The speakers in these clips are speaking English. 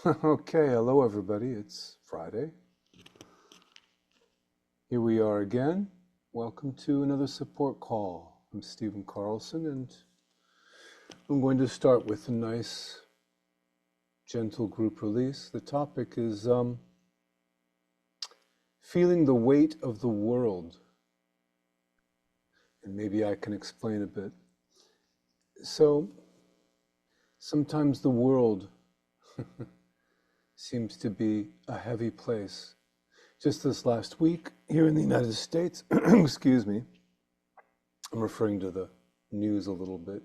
Okay, hello everybody. It's Friday. Here we are again. Welcome to another support call. I'm Stephen Carlson, and I'm going to start with a nice, gentle group release. The topic is feeling the weight of the world. And maybe I can explain a bit. So, sometimes the world seems to be a heavy place. Just this last week here in the United States, excuse me, I'm referring to the news a little bit.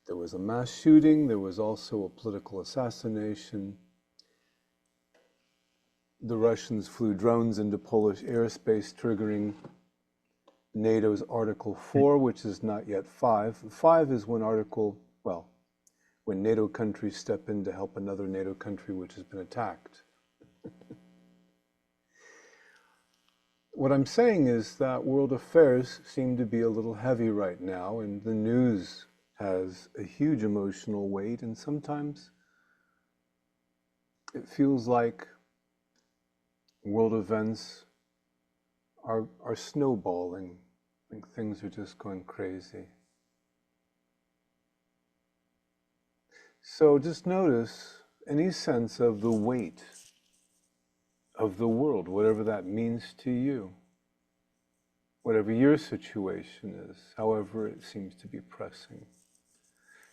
There was a mass shooting, there was also a political assassination. The Russians flew drones into Polish airspace, triggering NATO's Article 4, which is not yet 5. 5 is when when NATO countries step in to help another NATO country which has been attacked. What I'm saying is that world affairs seem to be a little heavy right now, and the news has a huge emotional weight, and sometimes it feels like world events are snowballing, like things are just going crazy. So just notice any sense of the weight of the world, whatever that means to you, whatever your situation is, however it seems to be pressing.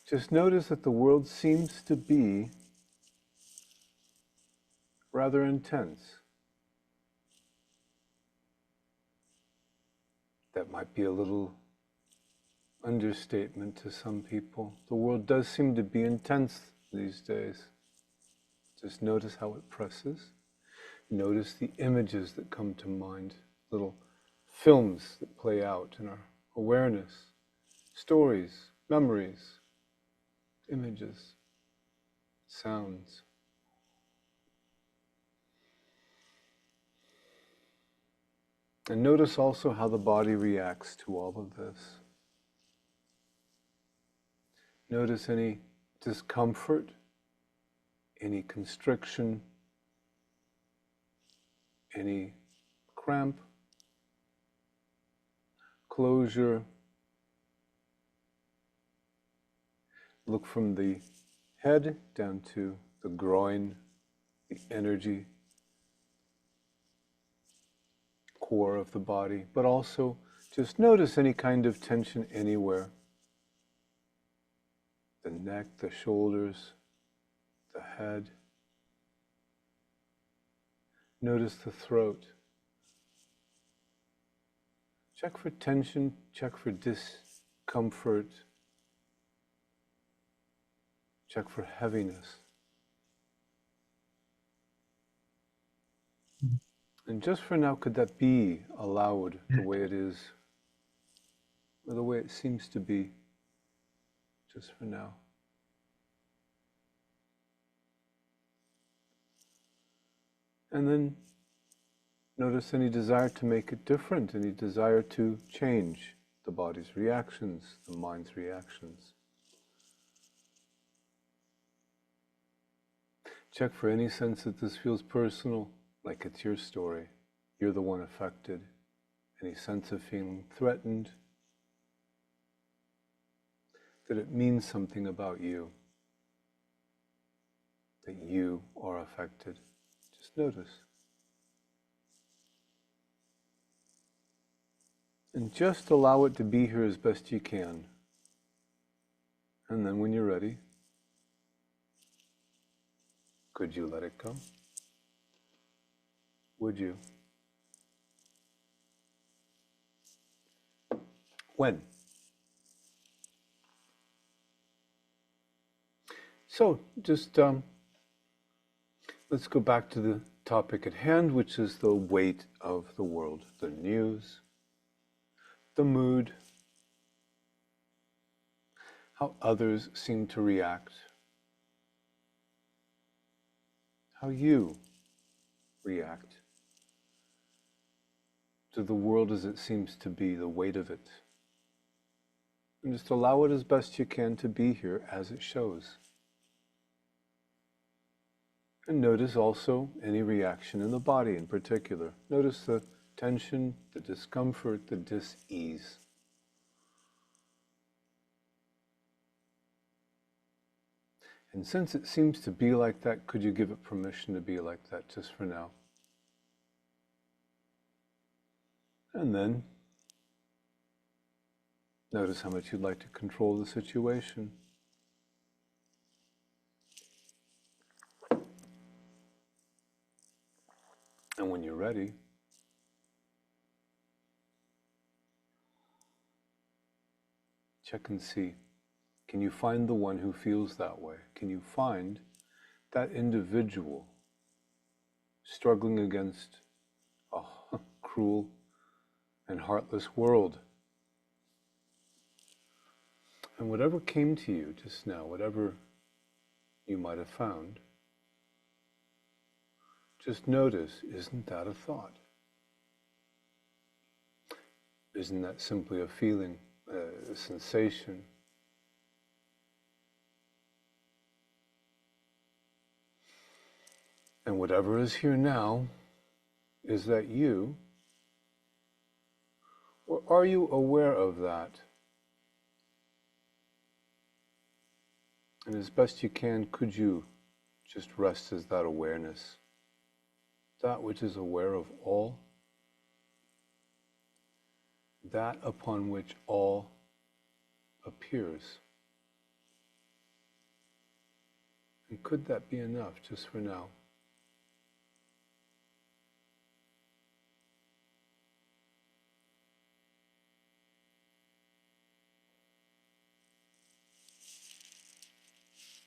Just notice that the world seems to be rather intense. That might be a little understatement to some people. The world does seem to be intense these days. Just notice how it presses. Notice the images that come to mind, little films that play out in our awareness, stories, memories, images, sounds. And notice also how the body reacts to all of this. Notice any discomfort, any constriction, any cramp, closure. Look from the head down to the groin, the energy core of the body, but also just notice any kind of tension anywhere. The neck, the shoulders, the head. Notice the throat. Check for tension, check for discomfort, check for heaviness. And just for now, could that be allowed the way it is, or the way it seems to be, just for now? And then notice any desire to make it different, any desire to change the body's reactions, the mind's reactions. Check for any sense that this feels personal, like it's your story. You're the one affected. Any sense of feeling threatened, that it means something about you, that you are affected. Just notice. And just allow it to be here as best you can. And then when you're ready, could you let it go? Would you? When? So just let's go back to the topic at hand, which is the weight of the world, the news, the mood, how others seem to react, how you react to the world as it seems to be, the weight of it. And just allow it as best you can to be here as it shows. And notice also any reaction in the body in particular. Notice the tension, the discomfort, the dis-ease. And since it seems to be like that, could you give it permission to be like that just for now? And then notice how much you'd like to control the situation. And when you're ready, check and see. Can you find the one who feels that way? Can you find that individual struggling against a cruel and heartless world? And whatever came to you just now, whatever you might have found, just notice, isn't that a thought? Isn't that simply a feeling, a sensation? And whatever is here now, is that you? Or are you aware of that? And as best you can, could you just rest as that awareness? That which is aware of all, that upon which all appears. And could that be enough just for now?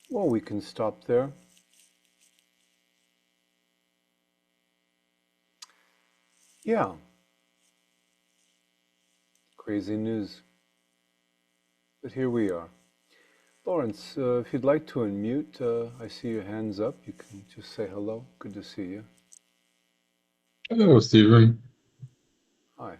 Well, we can stop there. Yeah. Crazy news. But here we are. Lawrence, if you'd like to unmute, I see your hands up. You can just say hello. Good to see you. Hello, Stephen. Hi.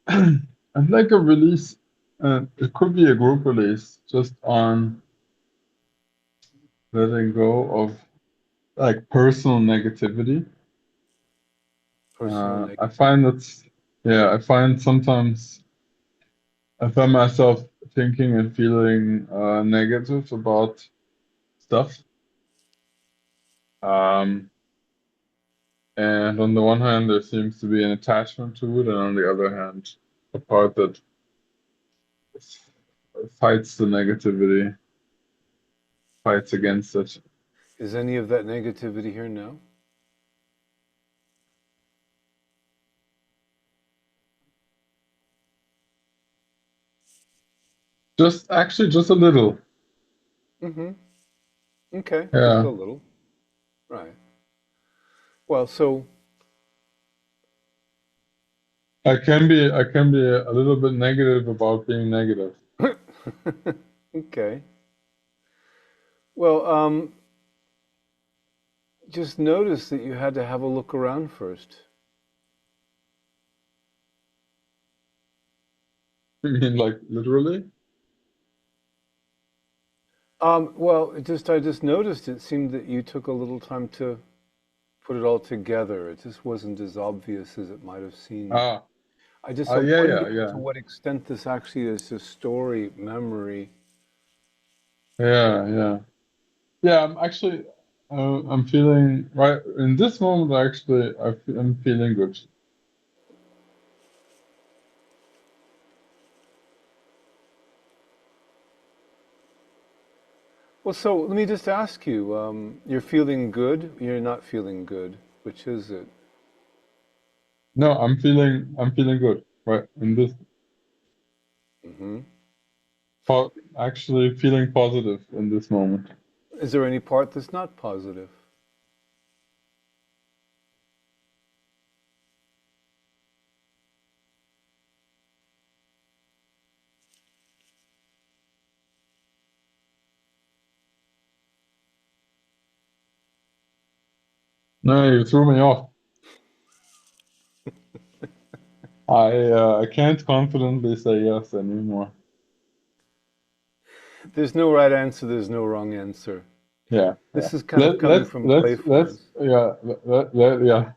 I'd like a release. It could be a group release, just on letting go of like personal negativity. Personal I find negativity. that, yeah, I find sometimes I find myself thinking and feeling negative about stuff. Um, and on the one hand, there seems to be an attachment to it, and on the other hand, a part that fights the negativity, fights against it. Is any of that negativity here now? Just actually just a little. Mm-hmm. Okay, just a Yeah. little. Right. Well, so, I can be a little bit negative about being negative. okay. Well, just notice that you had to have a look around first. You mean like literally? Well, I just noticed it seemed that you took a little time to put it all together. It just wasn't as obvious as it might have seemed. Ah, I just yeah, yeah, wondered to yeah. what extent this actually is a story, memory. Yeah, yeah. Yeah, I'm actually I'm feeling right in this moment actually I'm feeling good. Well, so let me just ask you, you're feeling good, you're not feeling good. Which is it? No, I'm feeling good. Right. In this Hmm. actually feeling positive in this moment. Is there any part that's not positive? No, you threw me off. I can't confidently say yes anymore. There's no right answer, there's no wrong answer. Yeah, yeah. This is kind of coming from Let's, playfulness. yeah, yeah.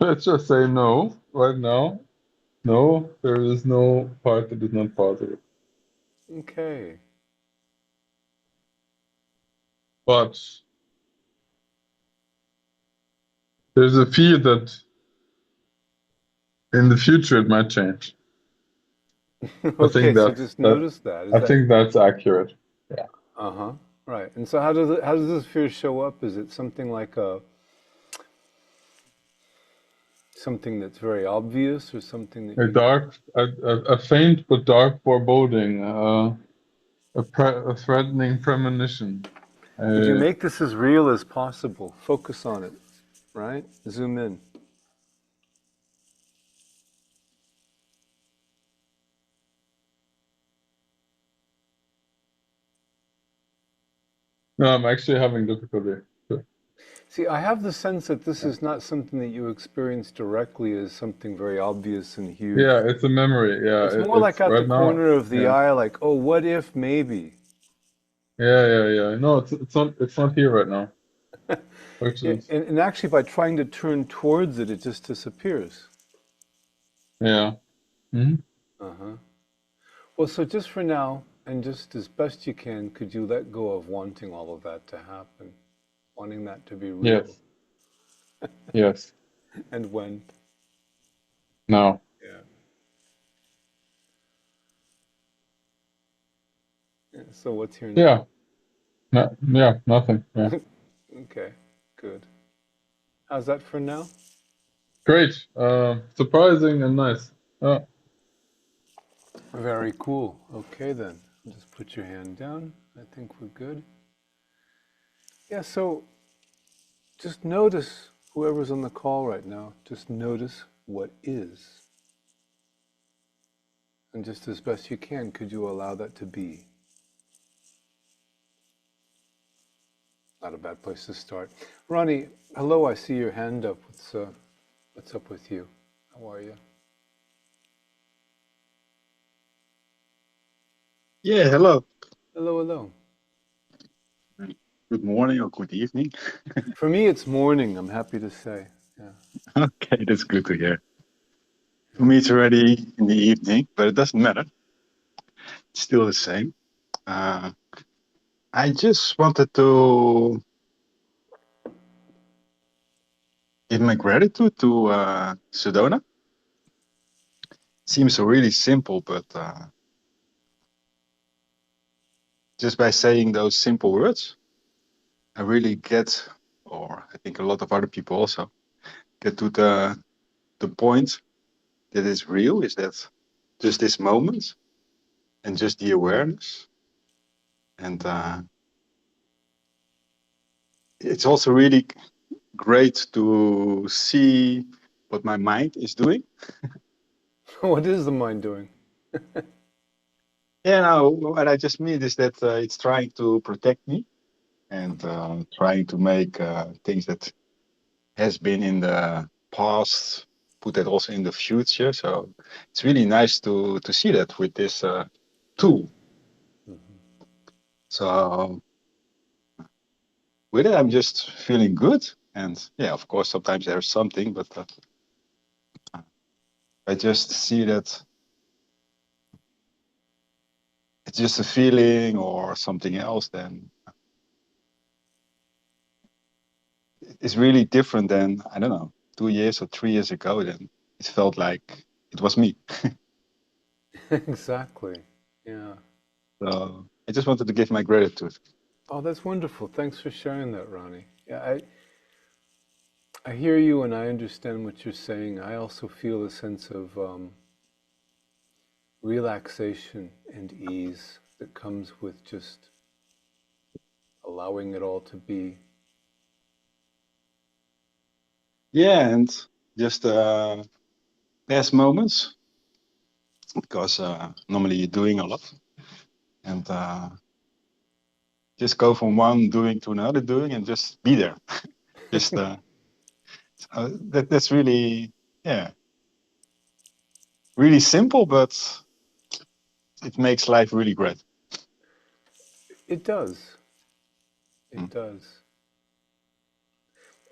Let's just say no right now. No, there is no part that is not positive. Okay. But there's a fear that in the future it might change. I Okay, think so just that notice that. Is I that think that's accurate. Yeah. uh-huh. Right. And so how does this fear show up? Is it something like a something that's very obvious or something that A you dark, a faint but dark foreboding, a threatening premonition. could you Uh, make this as real as possible? Focus on it, right? Zoom in. no, I'm actually having difficulty. See, I have the sense that this Yeah. is not something that you experience directly as something very obvious and Yeah, huge. it's a memory. Yeah, It's more it's like at the right now. corner of the Yeah, eye, like, oh, what if maybe? yeah. No, it's not here right now. Which Yeah, is and actually, by trying to turn towards it, it just disappears. yeah. Hmm. Uh-huh. Well, so just for now, and just as best you can, could you let go of wanting all of that to happen, wanting that to be real? Yes, yes. And when? Now. Yeah. Yeah, so what's here now? Yeah. No, yeah. Nothing. Yeah. Okay, good. How's that for now? Great. Surprising and nice. Very cool. Okay, then. Just put your hand down. I think we're good. Yeah, so just notice whoever's on the call right now, just notice what is. And just as best you can, could you allow that to be? Not a bad place to start. Ronnie, hello, I see your hand up. What's up with you? How are you? Yeah, hello. Hello, hello. Good morning or good evening. For me, it's morning, I'm happy to say. Yeah. Okay, that's good to hear. For me, it's already in the evening, but it doesn't matter. It's still the same. Uh, I just wanted to give my gratitude to Sedona. Seems really simple, but just by saying those simple words, I really get, or I think a lot of other people also get to the point that is real, is that just this moment and just the awareness. And it's also really great to see what my mind is doing. What is the mind doing? Yeah, no, what I just mean is that it's trying to protect me and trying to make things that has been in the past, put that also in the future. So it's really nice to see that with this tool. Mm-hmm. So with it, I'm just feeling good. And yeah, of course, sometimes there's something, but I just see that it's just a feeling or something else, then it's really different than, I don't know, 2 years or 3 years ago. Then it felt like it was me. Exactly. Yeah. So I just wanted to give my gratitude. Oh, that's wonderful. Thanks for sharing that, Ronnie. Yeah, I hear you and I understand what you're saying. I also feel a sense of relaxation and ease that comes with just allowing it all to be. Yeah, and just past moments, because normally you're doing a lot, and just go from one doing to another doing, and just be there. Just that's really, yeah, really simple, but it makes life really great. It does. It does.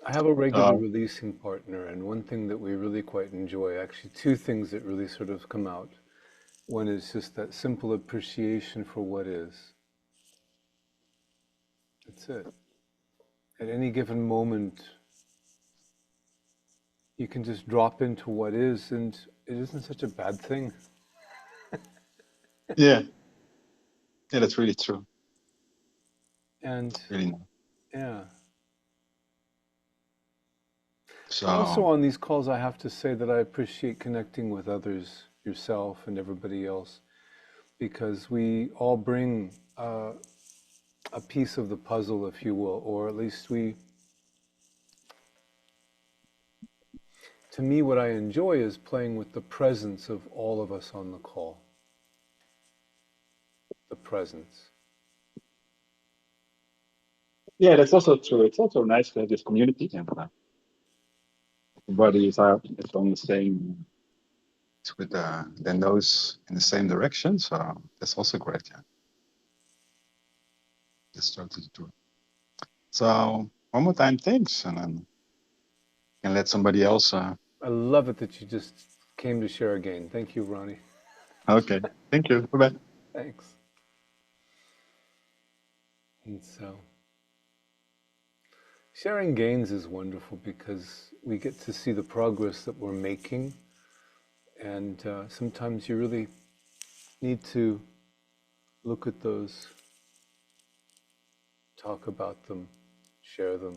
I have a regular Uh, releasing partner, and one thing that we really quite enjoy, actually, two things that really sort of come out. One is just that simple appreciation for what is. That's it. At any given moment, you can just drop into what is, and it isn't such a bad thing. yeah, yeah, that's really true. And Really nice. yeah. Also, So on these calls, I have to say that I appreciate connecting with others, yourself and everybody else, because we all bring a piece of the puzzle, if you will, or at least to me, what I enjoy is playing with the presence of all of us on the call. The presence. yeah, that's also true. It's also nice to have this community, and everybody is on the same with their nose in the same direction. So that's also great. Yeah, that's totally true. So one more time, thanks, and then can let somebody else. I love it that you just came to share again. Thank you, Ronnie. Okay, thank you. Bye bye. Thanks. And so, sharing gains is wonderful because we get to see the progress that we're making. And sometimes you really need to look at those, talk about them, share them,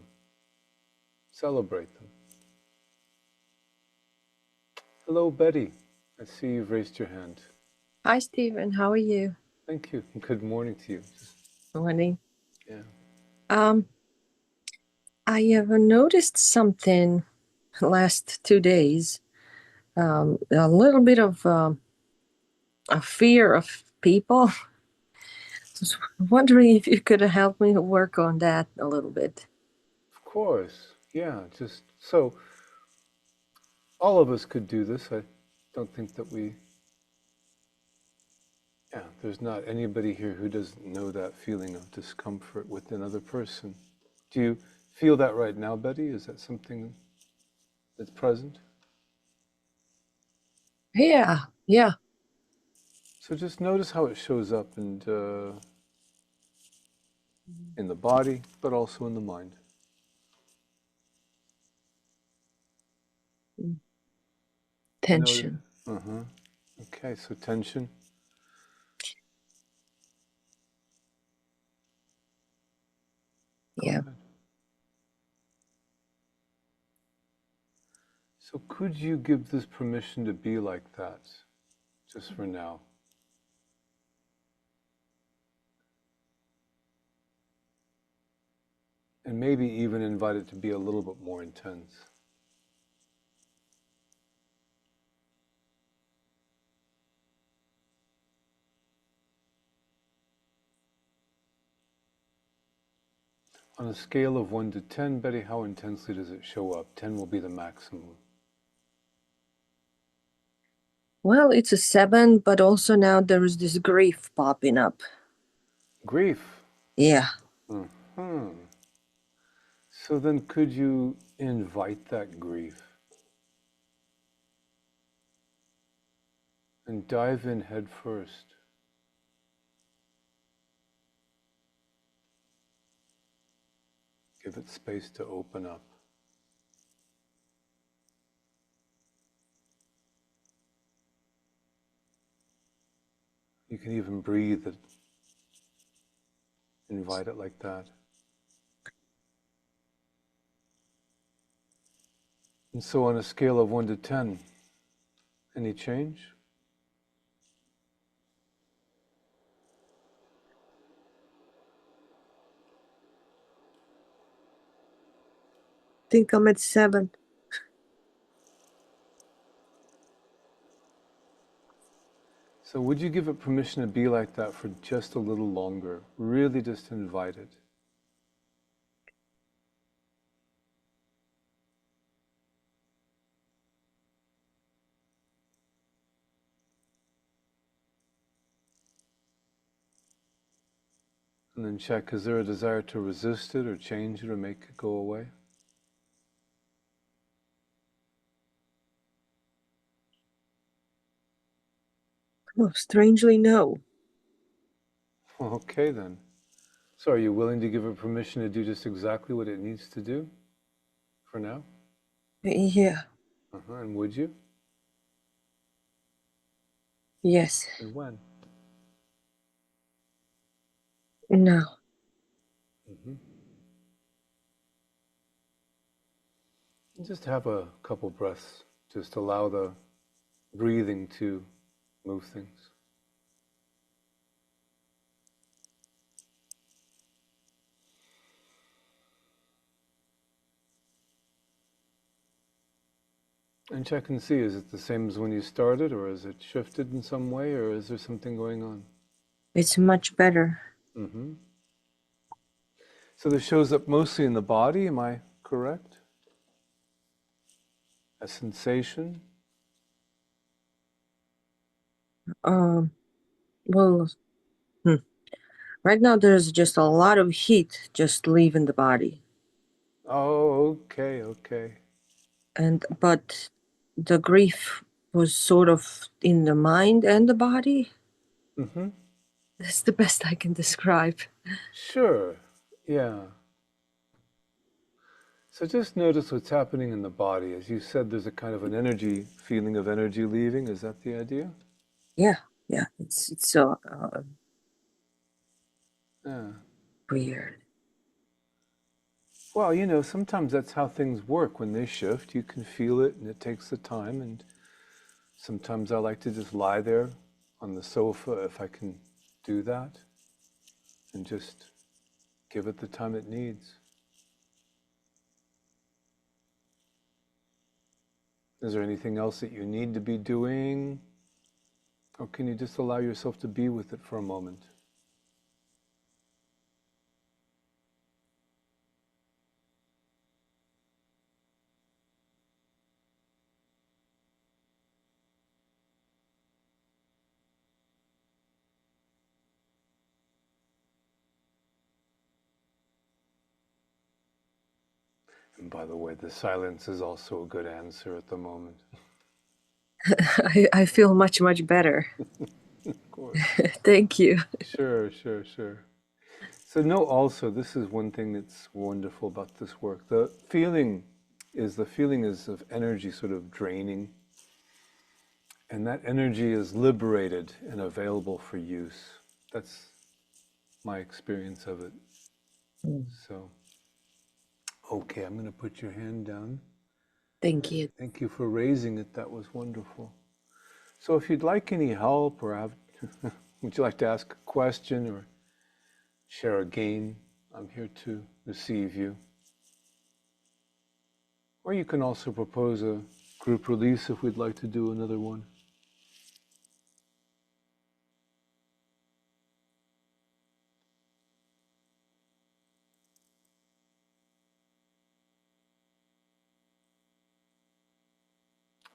celebrate them. Hello, Betty. I see you've raised your hand. Hi, Stephen. How are you? Thank you. And good morning to you. Morning. Yeah. I have noticed something last 2 days. A little bit of a fear of people. Just wondering if you could help me work on that a little bit. Of course. Yeah. Just so all of us could do this. I don't think that there's not anybody here who doesn't know that feeling of discomfort with another person. Do you feel that right now, Betty? Is that something that's present? Yeah. So just notice how it shows up and in the body, but also in the mind. Tension. Uh-huh. Okay, so tension. Yeah. Good. So could you give this permission to be like that, just for now? And maybe even invite it to be a little bit more intense. On a scale of 1 to 10, Betty, how intensely does it show up? 10 will be the maximum. Well, it's a 7, but also now there is this grief popping up. Grief. Yeah. Hmm. So then could you invite that grief and dive in head first? Give it space to open up. You can even breathe it. Invite it like that. And so on a scale of 1 to 10, any change? Think I'm at 7. So would you give it permission to be like that for just a little longer? Really just invite it. And then check, is there a desire to resist it or change it or make it go away? Oh, strangely, no. Okay then. So are you willing to give it permission to do just exactly what it needs to do for now? Yeah, And would you? yes, And when? no. Just have a couple breaths. Just allow the breathing to move things. And check and see, is it the same as when you started, or is it shifted in some way, or is there something going on? It's much better. So this shows up mostly in the body, am I correct? A sensation? Um, well, right now there's just a lot of heat just leaving the body. Oh, okay, okay. But the grief was sort of in the mind and the body. That's the best I can describe. Sure, yeah. So just notice what's happening in the body. As you said, there's a kind of an energy, feeling of energy leaving. Is that the idea? Yeah, it's so Yeah. weird. Well, you know, sometimes that's how things work when they shift. You can feel it and it takes the time. And sometimes I like to just lie there on the sofa if I can do that and just give it the time it needs. Is there anything else that you need to be doing? Or can you just allow yourself to be with it for a moment? And by the way, the silence is also a good answer at the moment. I feel much, much better. Of course. Thank you. Sure, sure, sure. So know also, this is one thing that's wonderful about this work. The feeling is of energy sort of draining. And that energy is liberated and available for use. That's my experience of it. So, okay, I'm going to put your hand down. Thank you. Thank you for raising it. That was wonderful. So if you'd like any help or would you like to ask a question or share a game, I'm here to receive you. Or you can also propose a group release if we'd like to do another one.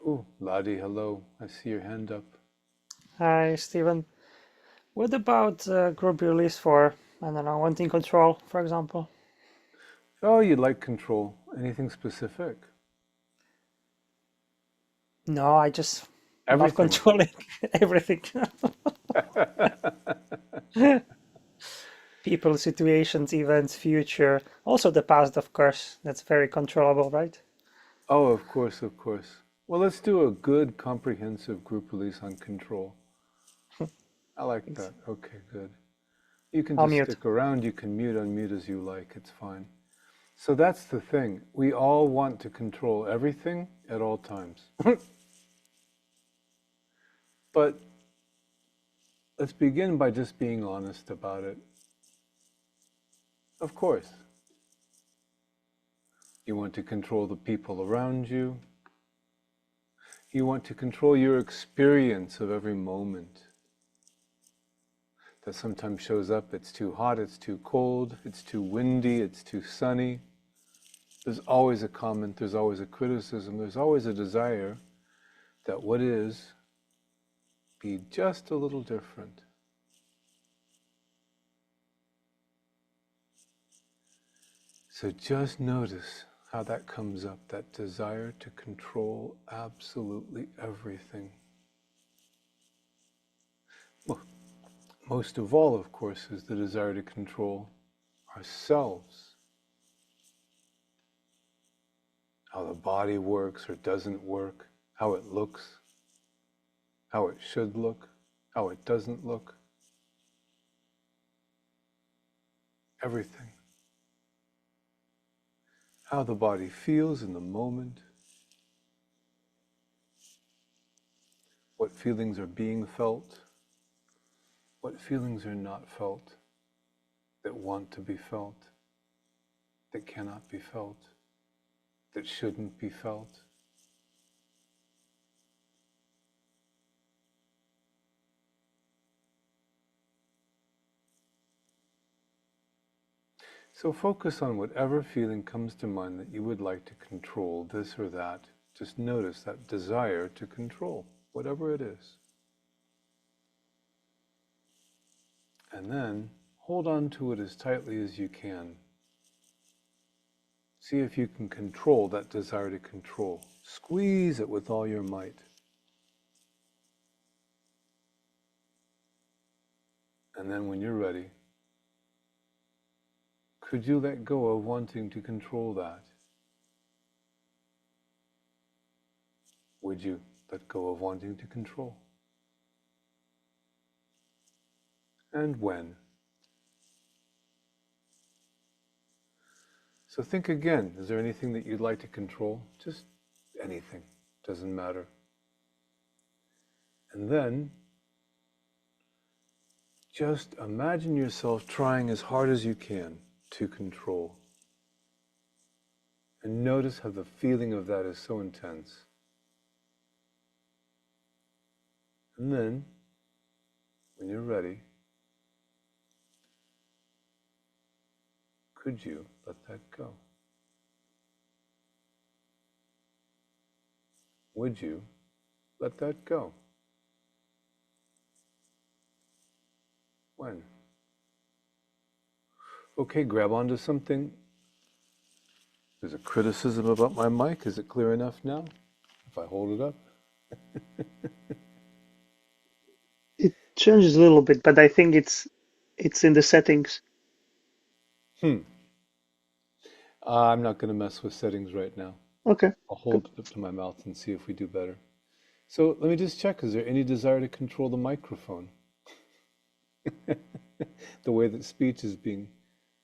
Oh, Ladi, hello. I see your hand up. Hi, Stephen. What about group release for, I don't know, wanting control, for example? Oh, you'd like control. Anything specific? No, I just love Everything. controlling everything. People, situations, events, future, also the past, of course. That's very controllable, right? Oh, of course, of course. Well, let's do a good comprehensive group release on control. I like that. Okay, good. You can I'll just mute. stick around. You can mute, unmute as you like. It's fine. So that's the thing. We all want to control everything at all times. But let's begin by just being honest about it. Of course, you want to control the people around you. You want to control your experience of every moment. That sometimes shows up, it's too hot, it's too cold, it's too windy, it's too sunny. There's always a comment, there's always a criticism, there's always a desire that what is be just a little different. So just notice how that comes up, that desire to control absolutely everything. Well, most of all, of course, is the desire to control ourselves. How the body works or doesn't work, how it looks, how it should look, how it doesn't look. Everything. How the body feels in the moment. What feelings are being felt. What feelings are not felt, that want to be felt, that cannot be felt, that shouldn't be felt. So focus on whatever feeling comes to mind that you would like to control this or that. Just notice that desire to control, whatever it is. And then hold on to it as tightly as you can. See if you can control that desire to control. Squeeze it with all your might. And then when you're ready, could you let go of wanting to control that? Would you let go of wanting to control? And when? So think again, is there anything that you'd like to control? Just anything, doesn't matter. And then, just imagine yourself trying as hard as you can to control. And notice how the feeling of that is so intense. And then, when you're ready, could you let that go? Would you let that go? When? Okay, grab onto something. There's a criticism about my mic. Is it clear enough now? If I hold it up? It changes a little bit, but I think it's in the settings. I'm not going to mess with settings right now. Okay, I'll good. hold it up to my mouth and see if we do better. So let me just check. Is there any desire to control the microphone? The way that speech is being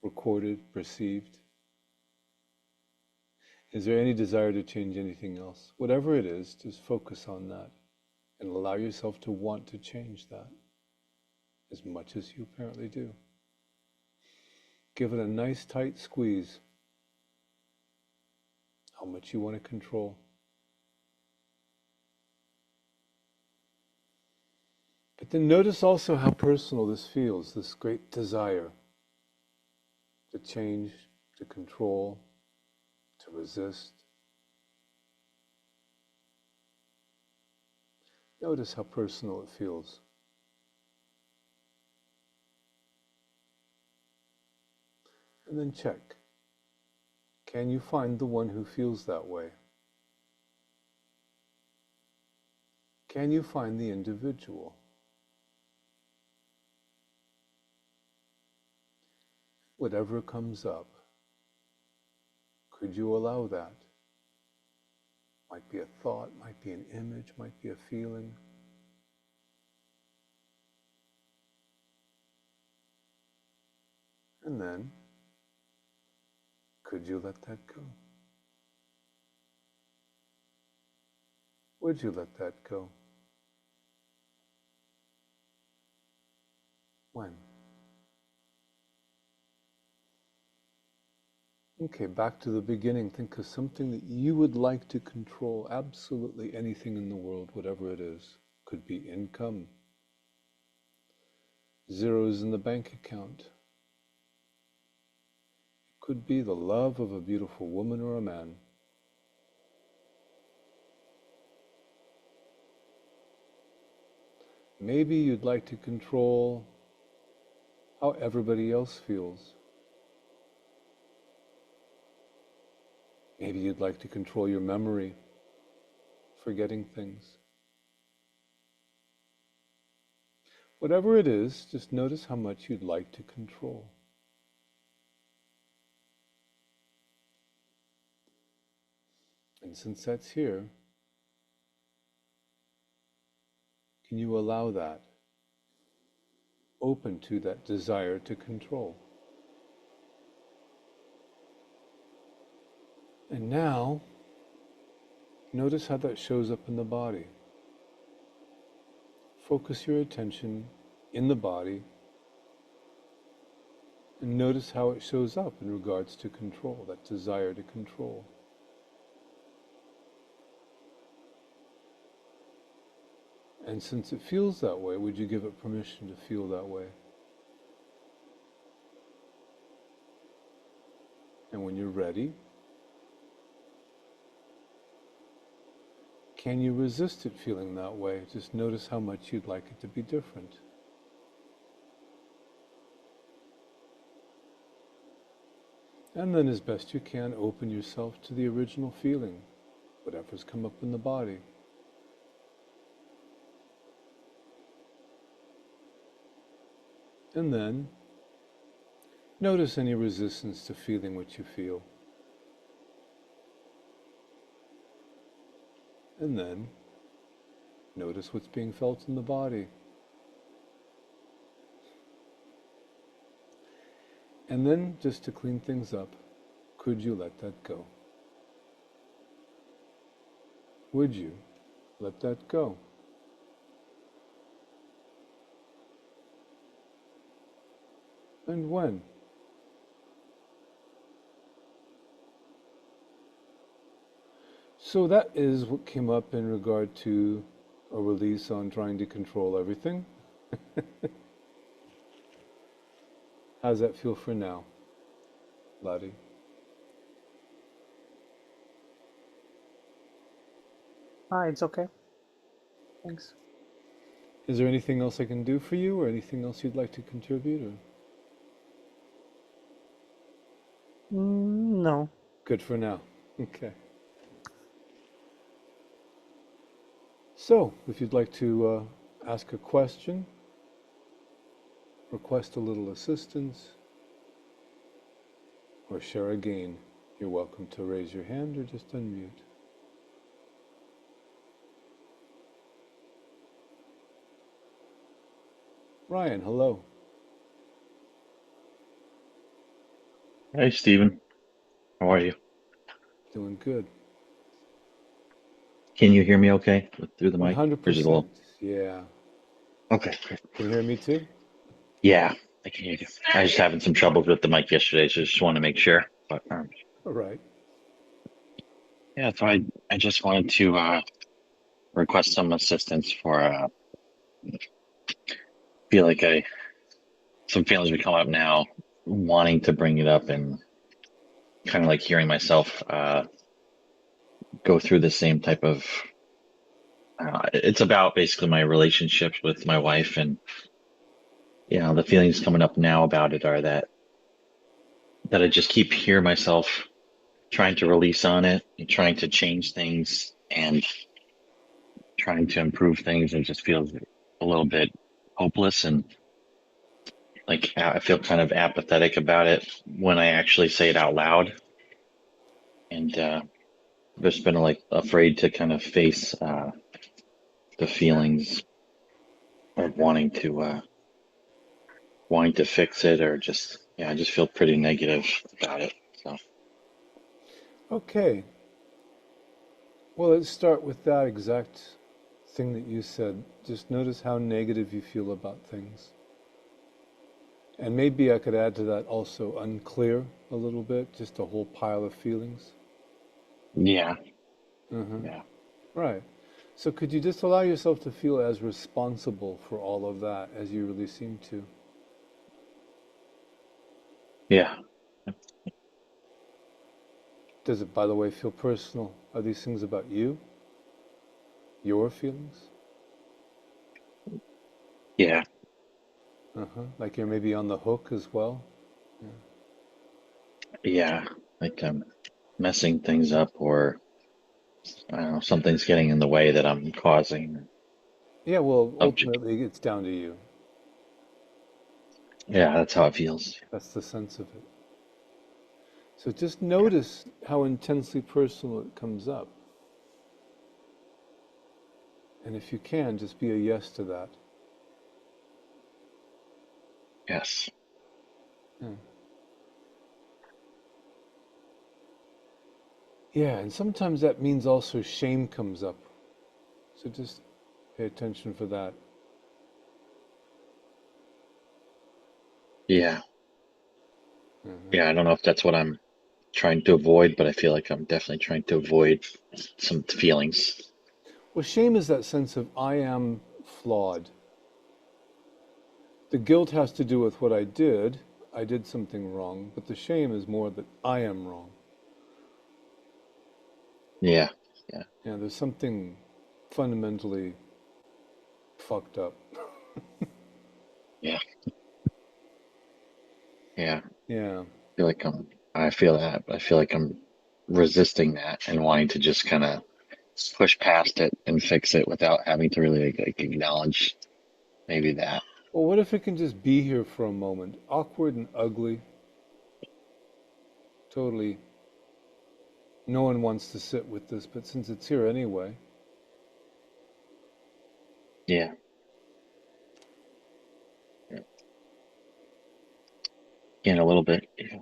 recorded, perceived? Is there any desire to change anything else? Whatever it is, just focus on that and allow yourself to want to change that as much as you apparently do. Give it a nice tight squeeze. How much you want to control. But then notice also how personal this feels, this great desire to change, to control, to resist. Notice how personal it feels. And then check. Can you find the one who feels that way? Can you find the individual? Whatever comes up, could you allow that? Might be a thought, might be an image, might be a feeling. And then, could you let that go? Would you let that go? When? Okay, back to the beginning. Think of something that you would like to control. Absolutely anything in the world, whatever it is. Could be income, zeros in the bank account. It could be the love of a beautiful woman or a man. Maybe you'd like to control how everybody else feels. Maybe you'd like to control your memory, forgetting things. Whatever it is, just notice how much you'd like to control. And since that's here, can you allow that? Open to that desire to control. And now, notice how that shows up in the body. Focus your attention in the body and notice how it shows up in regards to control, that desire to control. And since it feels that way, would you give it permission to feel that way? And when you're ready, can you resist it feeling that way? Just notice how much you'd like it to be different. And then as best you can, open yourself to the original feeling, whatever's come up in the body. And then notice any resistance to feeling what you feel. And then notice what's being felt in the body. And then, just to clean things up, could you let that go? Would you let that go? And when? So that is what came up in regard to a release on trying to control everything. How's that feel for now, Lottie? It's okay. Thanks. Is there anything else I can do for you, or anything else you'd like to contribute? Or? No. Good for now. Okay. So, if you'd like to ask a question, request a little assistance, or share a gain, you're welcome to raise your hand or just unmute. Ryan, hello. Hey, Stephen. How are you? Doing good. Can you hear me okay through the mic? Or is it a 100%. little... Yeah. Okay, great. Can you hear me too? Yeah, I can hear you. I was just having some troubles with the mic yesterday, so just want to make sure. But All right. yeah, so I just wanted to request some assistance for feel like some feelings would come up now, wanting to bring it up and kind of like hearing myself go through the same type of. It's about basically my relationships with my wife, and the feelings coming up now about it are that I just keep hear myself trying to release on it and trying to change things and trying to improve things, and just feels a little bit hopeless, and like I feel kind of apathetic about it when I actually say it out loud. And just been like afraid to kind of face the feelings of wanting to fix it, or just I just feel pretty negative about it. So Okay. Well, let's start with that exact thing that you said. Just notice how negative you feel about things. And maybe I could add to that also unclear a little bit, just a whole pile of feelings. yeah, Mm-hmm. yeah, Right. So could you just allow yourself to feel as responsible for all of that as you really seem to? yeah. Does it, by the way, feel personal? Are these things about you? Your feelings? Yeah, Uh-huh. Like you're maybe on the hook as well? yeah. Like messing things up, or I don't know, something's getting in the way that I'm causing. Yeah, well, Object. ultimately, it's down to you. Yeah, that's how it feels. That's the sense of it. So just notice how intensely personal it comes up. And if you can, just be a yes to that. Yes. Yeah. Yeah, and sometimes that means also shame comes up. So just pay attention for that. Yeah. Mhm. Yeah, I don't know if that's what I'm trying to avoid, but I feel like I'm definitely trying to avoid some feelings. Well, shame is that sense of I am flawed. The guilt has to do with what I did. I did something wrong, but the shame is more that I am wrong. Yeah. Yeah. Yeah, there's something fundamentally fucked up. Yeah. Yeah. Yeah. I feel that, but I feel like I'm resisting that and wanting to just kind of push past it and fix it without having to really like acknowledge maybe that. Well, what if it can just be here for a moment? Awkward and ugly. Totally. No one wants to sit with this, but since it's here anyway. Yeah. Yeah. In a little bit. Yeah.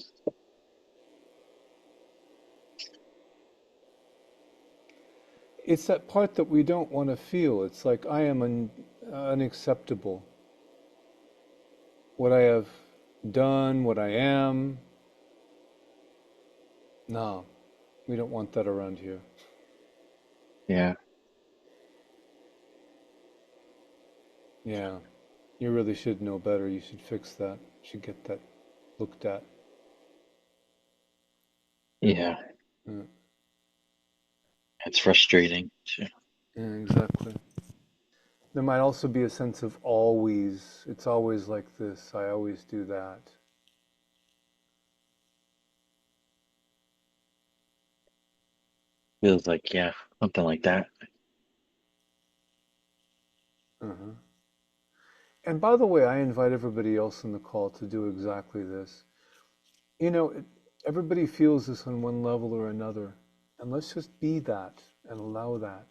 It's that part that we don't want to feel. It's like I am unacceptable. What I have done, what I am. No, we don't want that around here. Yeah. Yeah, you really should know better. You should fix that. You should get that looked at. Yeah. Yeah, It's frustrating too. yeah, exactly. There might also be a sense of always. It's always like this. I always do that. Feels like, yeah, something like that. Uh-huh. And by the way, I invite everybody else in the call to do exactly this. You know, everybody feels this on one level or another. And let's just be that and allow that.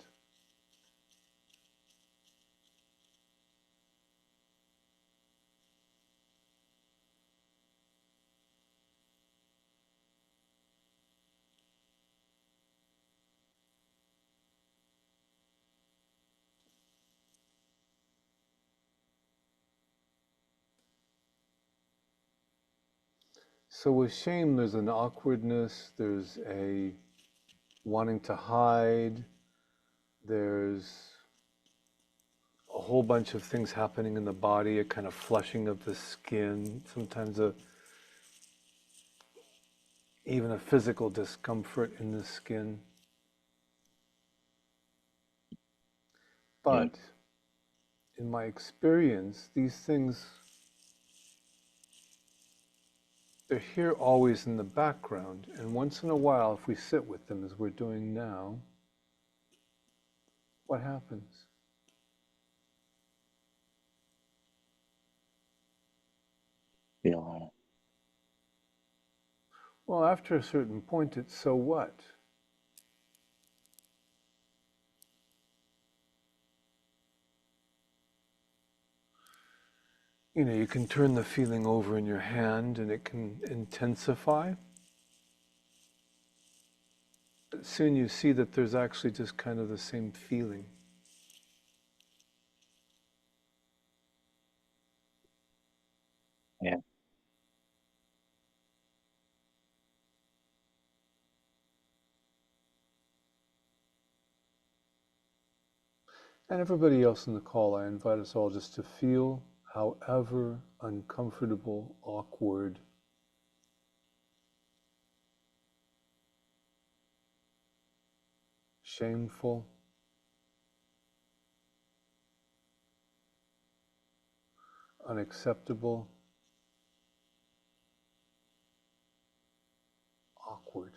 So with shame, there's an awkwardness, there's a wanting to hide, there's a whole bunch of things happening in the body, a kind of flushing of the skin, sometimes even a physical discomfort in the skin. Yeah. But in my experience, these things, they're here always in the background. And once in a while, if we sit with them as we're doing now, what happens? Feel Well, after a certain point, it's so what? You know, you can turn the feeling over in your hand and it can intensify. But soon you see that there's actually just kind of the same feeling. yeah. And everybody else in the call, I invite us all just to feel however uncomfortable, awkward, shameful, unacceptable, awkward.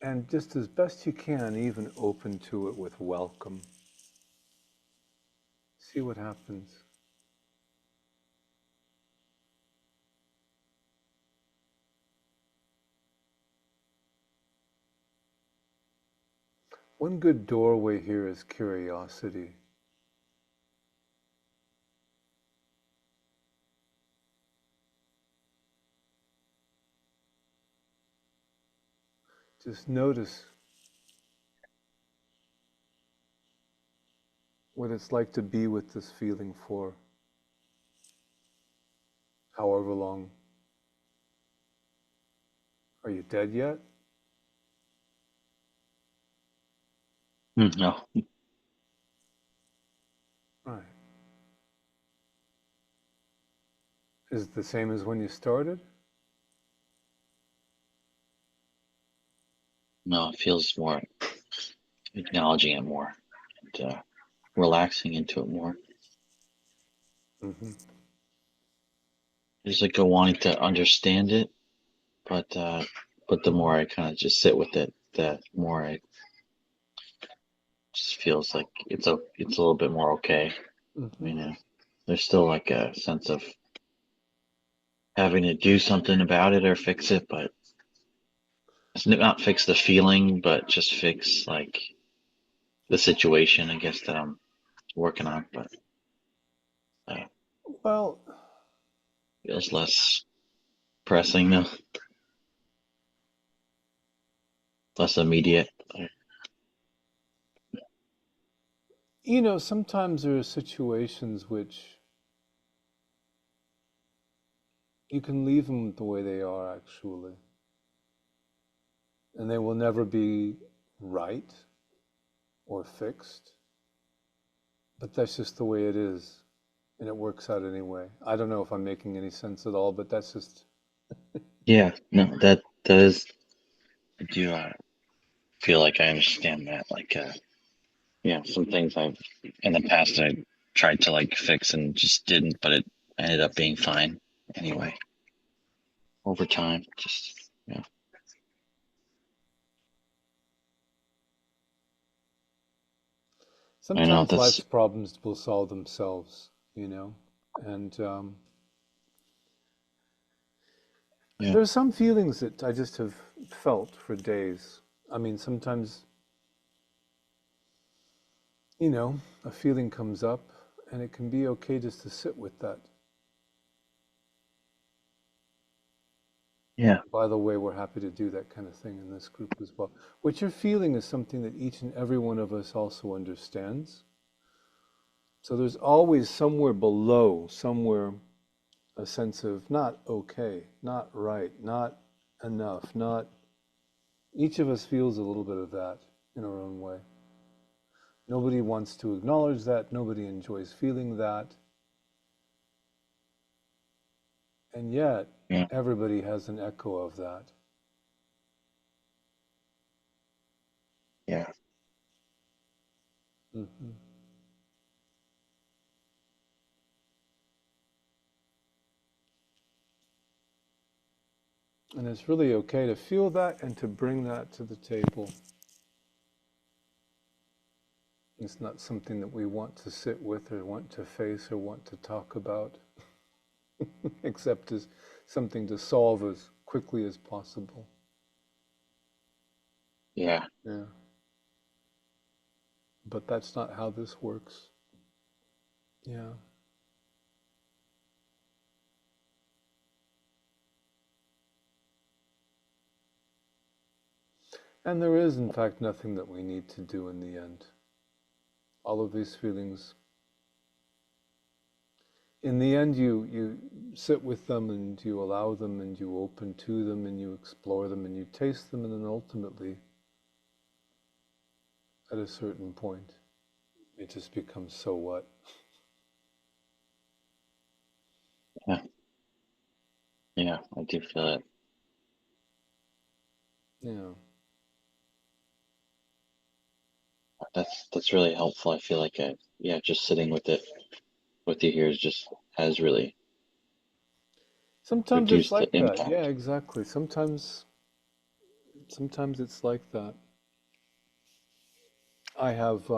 And just as best you can, even open to it with welcome. See what happens. One good doorway here is curiosity. Just notice what it's like to be with this feeling for however long. Are you dead yet? No. Right. Is it the same as when you started? No, it feels more acknowledging it more and relaxing into it more. Mm-hmm. There's like a wanting to understand it, but the more I kind of just sit with it, the more it just feels like it's a little bit more okay. Mm-hmm. I mean, there's still like a sense of having to do something about it or fix it, but it's not fix the feeling, but just fix like the situation, I guess, that I'm working on. But Well, feels less pressing now, less immediate. you know, sometimes there are situations which you can leave them the way they are, actually. And they will never be right or fixed. But that's just the way it is. And it works out anyway. I don't know if I'm making any sense at all, but that's just. Yeah, no, that is. I do feel like I understand that. Like, yeah, some things I've in the past I tried to like fix and just didn't, but it ended up being fine anyway. Over time, just yeah. I know Sometimes that's life's problems will solve themselves, you know? And yeah, there's some feelings that I just have felt for days. I mean, sometimes, you know, a feeling comes up and it can be okay just to sit with that. yeah, By the way, we're happy to do that kind of thing in this group as well. What you're feeling is something that each and every one of us also understands. So there's always somewhere below, somewhere, a sense of not okay, not right, not enough, not. Each of us feels a little bit of that in our own way. Nobody wants to acknowledge that. Nobody enjoys feeling that. And yet, yeah, everybody has an echo of that. yeah. Mm-hmm. And it's really okay to feel that and to bring that to the table. It's not something that we want to sit with or want to face or want to talk about, except as something to solve as quickly as possible. Yeah. Yeah. But that's not how this works. Yeah. And there is, in fact, nothing that we need to do in the end. All of these feelings, in the end, you sit with them and you allow them and you open to them and you explore them and you taste them, and then ultimately, at a certain point, it just becomes so what? Yeah, yeah, I do feel it. Yeah. That's really helpful. I feel like yeah, just sitting with it with you here is just has really Sometimes it's reduced the like that. Yeah, impact. exactly. Sometimes Sometimes it's like that. I have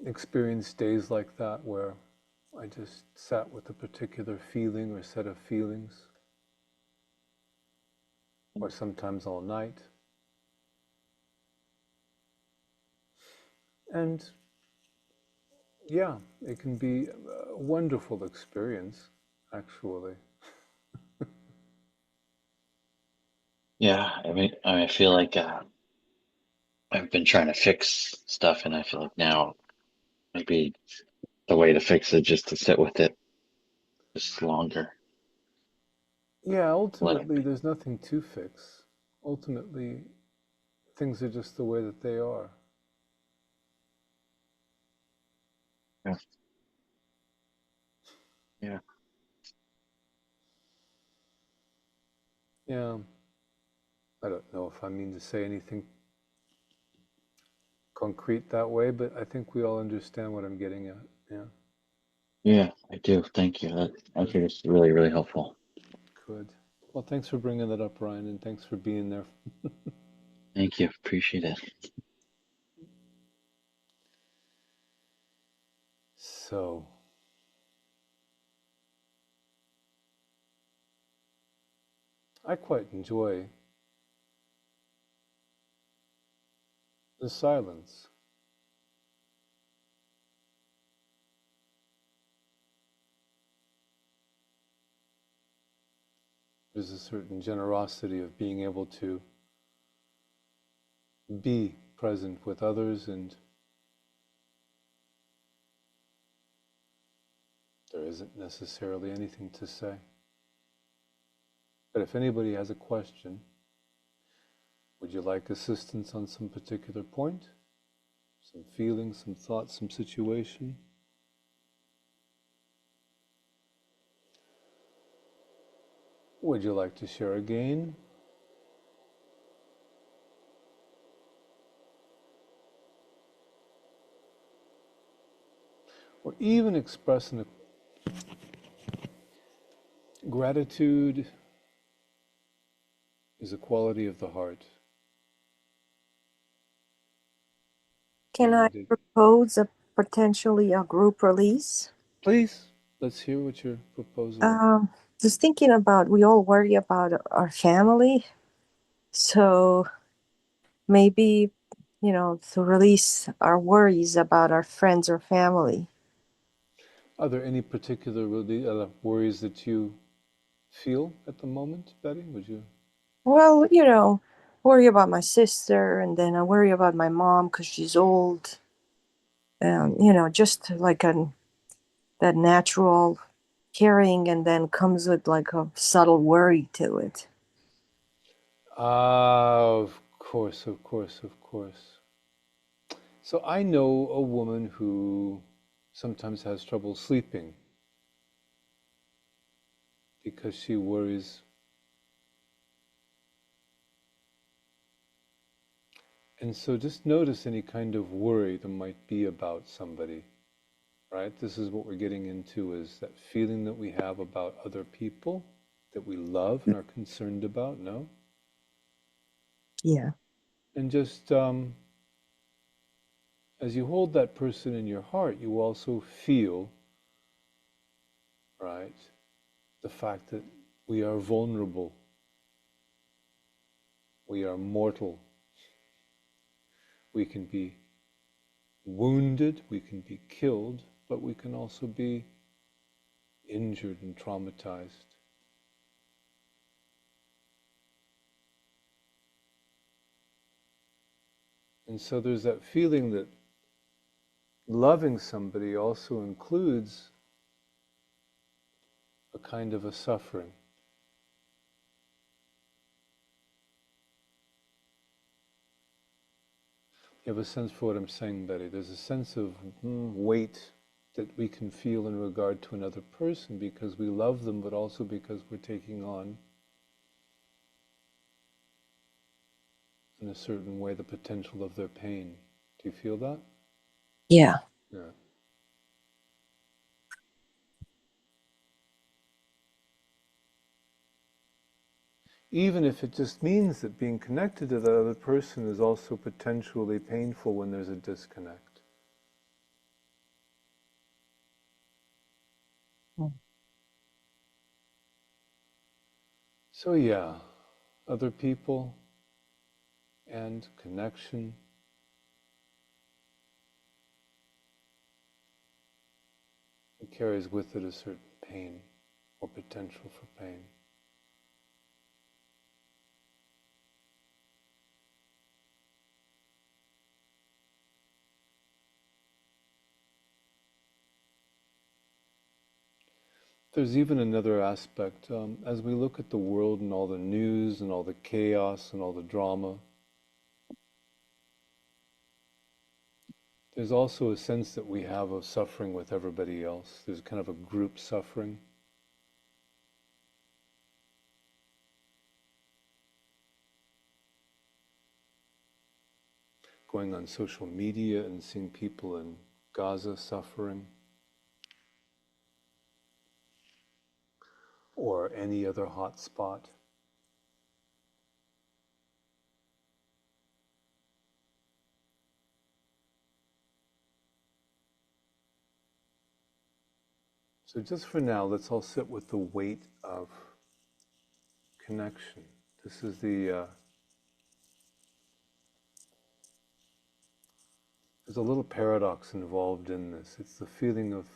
experienced days like that where I just sat with a particular feeling or set of feelings, or sometimes all night. And yeah, it can be a wonderful experience, actually. Yeah, I feel like I've been trying to fix stuff, and I feel like now maybe the way to fix it just to sit with it just longer. Yeah, Let it ultimately, be. there's nothing to fix. Ultimately, things are just the way that they are. Yeah. Yeah. Yeah, I don't know if I mean to say anything concrete that way, but I think we all understand what I'm getting at. Yeah, Yeah, I do. Thank you. I good, think it's really, really helpful. good. Well, thanks for bringing that up, Ryan, and thanks for being there. Thank you. Appreciate it. So, I quite enjoy the silence. There's a certain generosity of being able to be present with others, and there isn't necessarily anything to say. But if anybody has a question, would you like assistance on some particular point? Some feeling, some thought, some situation? Would you like to share a gain? Or even express a gratitude is a quality of the heart. Can I propose potentially a group release? Please, let's hear what your proposal is. Just thinking about, we all worry about our family. So maybe, to release our worries about our friends or family. Are there any particular worries that you feel at the moment, Betty? Would you? Well, worry about my sister, and then I worry about my mom because she's old. Just like that natural caring, and then comes with like a subtle worry to it. Of course, of course, of course. So I know a woman who sometimes has trouble sleeping because she worries. And so just notice any kind of worry there might be about somebody, right? This is what we're getting into, is that feeling that we have about other people that we love and are concerned about, no? Yeah. And just as you hold that person in your heart, you also feel, right, the fact that we are vulnerable, we are mortal, we can be wounded, we can be killed, but we can also be injured and traumatized. And so there's that feeling that loving somebody also includes a kind of a suffering. You have a sense for what I'm saying, Betty. There's a sense of weight that we can feel in regard to another person because we love them, but also because we're taking on, in a certain way, the potential of their pain. Do you feel that? Yeah. Yeah. even if it just means that being connected to that other person is also potentially painful when there's a disconnect. So yeah, other people and connection. It carries with it a certain pain or potential for pain. There's even another aspect. As we look at the world and all the news and all the chaos and all the drama, there's also a sense that we have of suffering with everybody else. There's kind of a group suffering. Going on social media and seeing people in Gaza suffering, or any other hot spot. So just for now, let's all sit with the weight of connection. This is there's a little paradox involved in this. It's the feeling of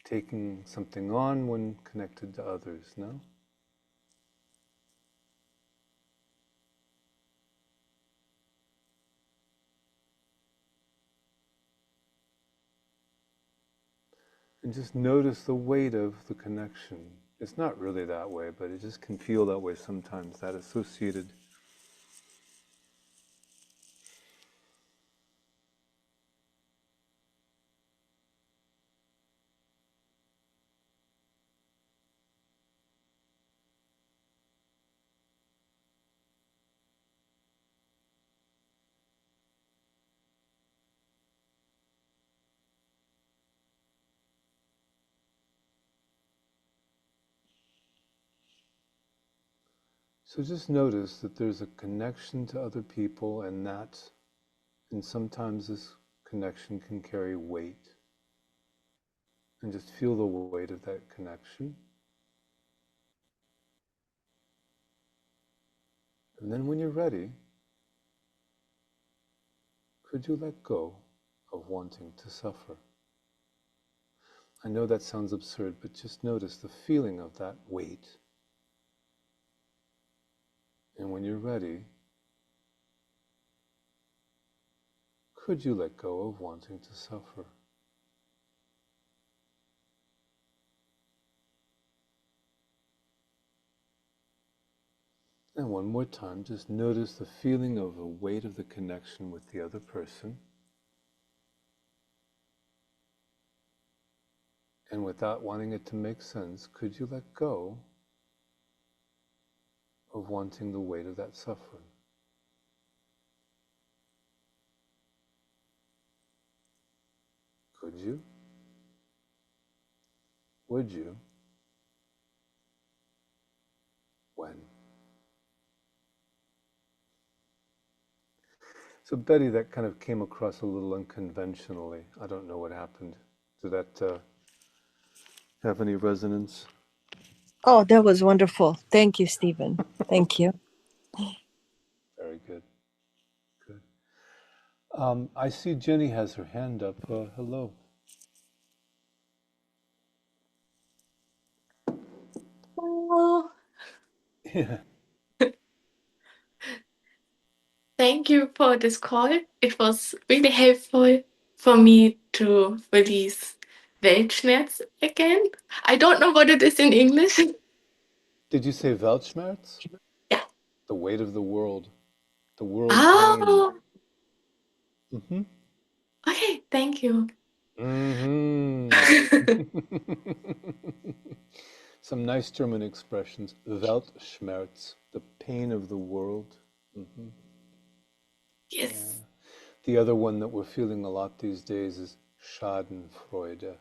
taking something on when connected to others, no? And just notice the weight of the connection. It's not really that way, but it just can feel that way sometimes, that associated. So just notice that there's a connection to other people, and sometimes this connection can carry weight. And just feel the weight of that connection. And then when you're ready, could you let go of wanting to suffer? I know that sounds absurd, but just notice the feeling of that weight. And when you're ready, could you let go of wanting to suffer? And one more time, just notice the feeling of the weight of the connection with the other person. And without wanting it to make sense, could you let go of wanting the weight of that suffering? Could you? Would you? When? So Betty, that kind of came across a little unconventionally. I don't know what happened. Did that have any resonance? Oh, that was wonderful. Thank you, Stephen. Thank you. Very good. Good. I see Jenny has her hand up. Hello. Oh, Yeah. thank you for this call. It was really helpful for me to release Weltschmerz again. I don't know what it is in English. Did you say Weltschmerz? Yeah. The weight of the world. The world pain. Oh, Mm-hmm. okay. Thank you. Mm-hmm. Some nice German expressions. Weltschmerz, the pain of the world. Mm-hmm. Yes. The other one that we're feeling a lot these days is Schadenfreude.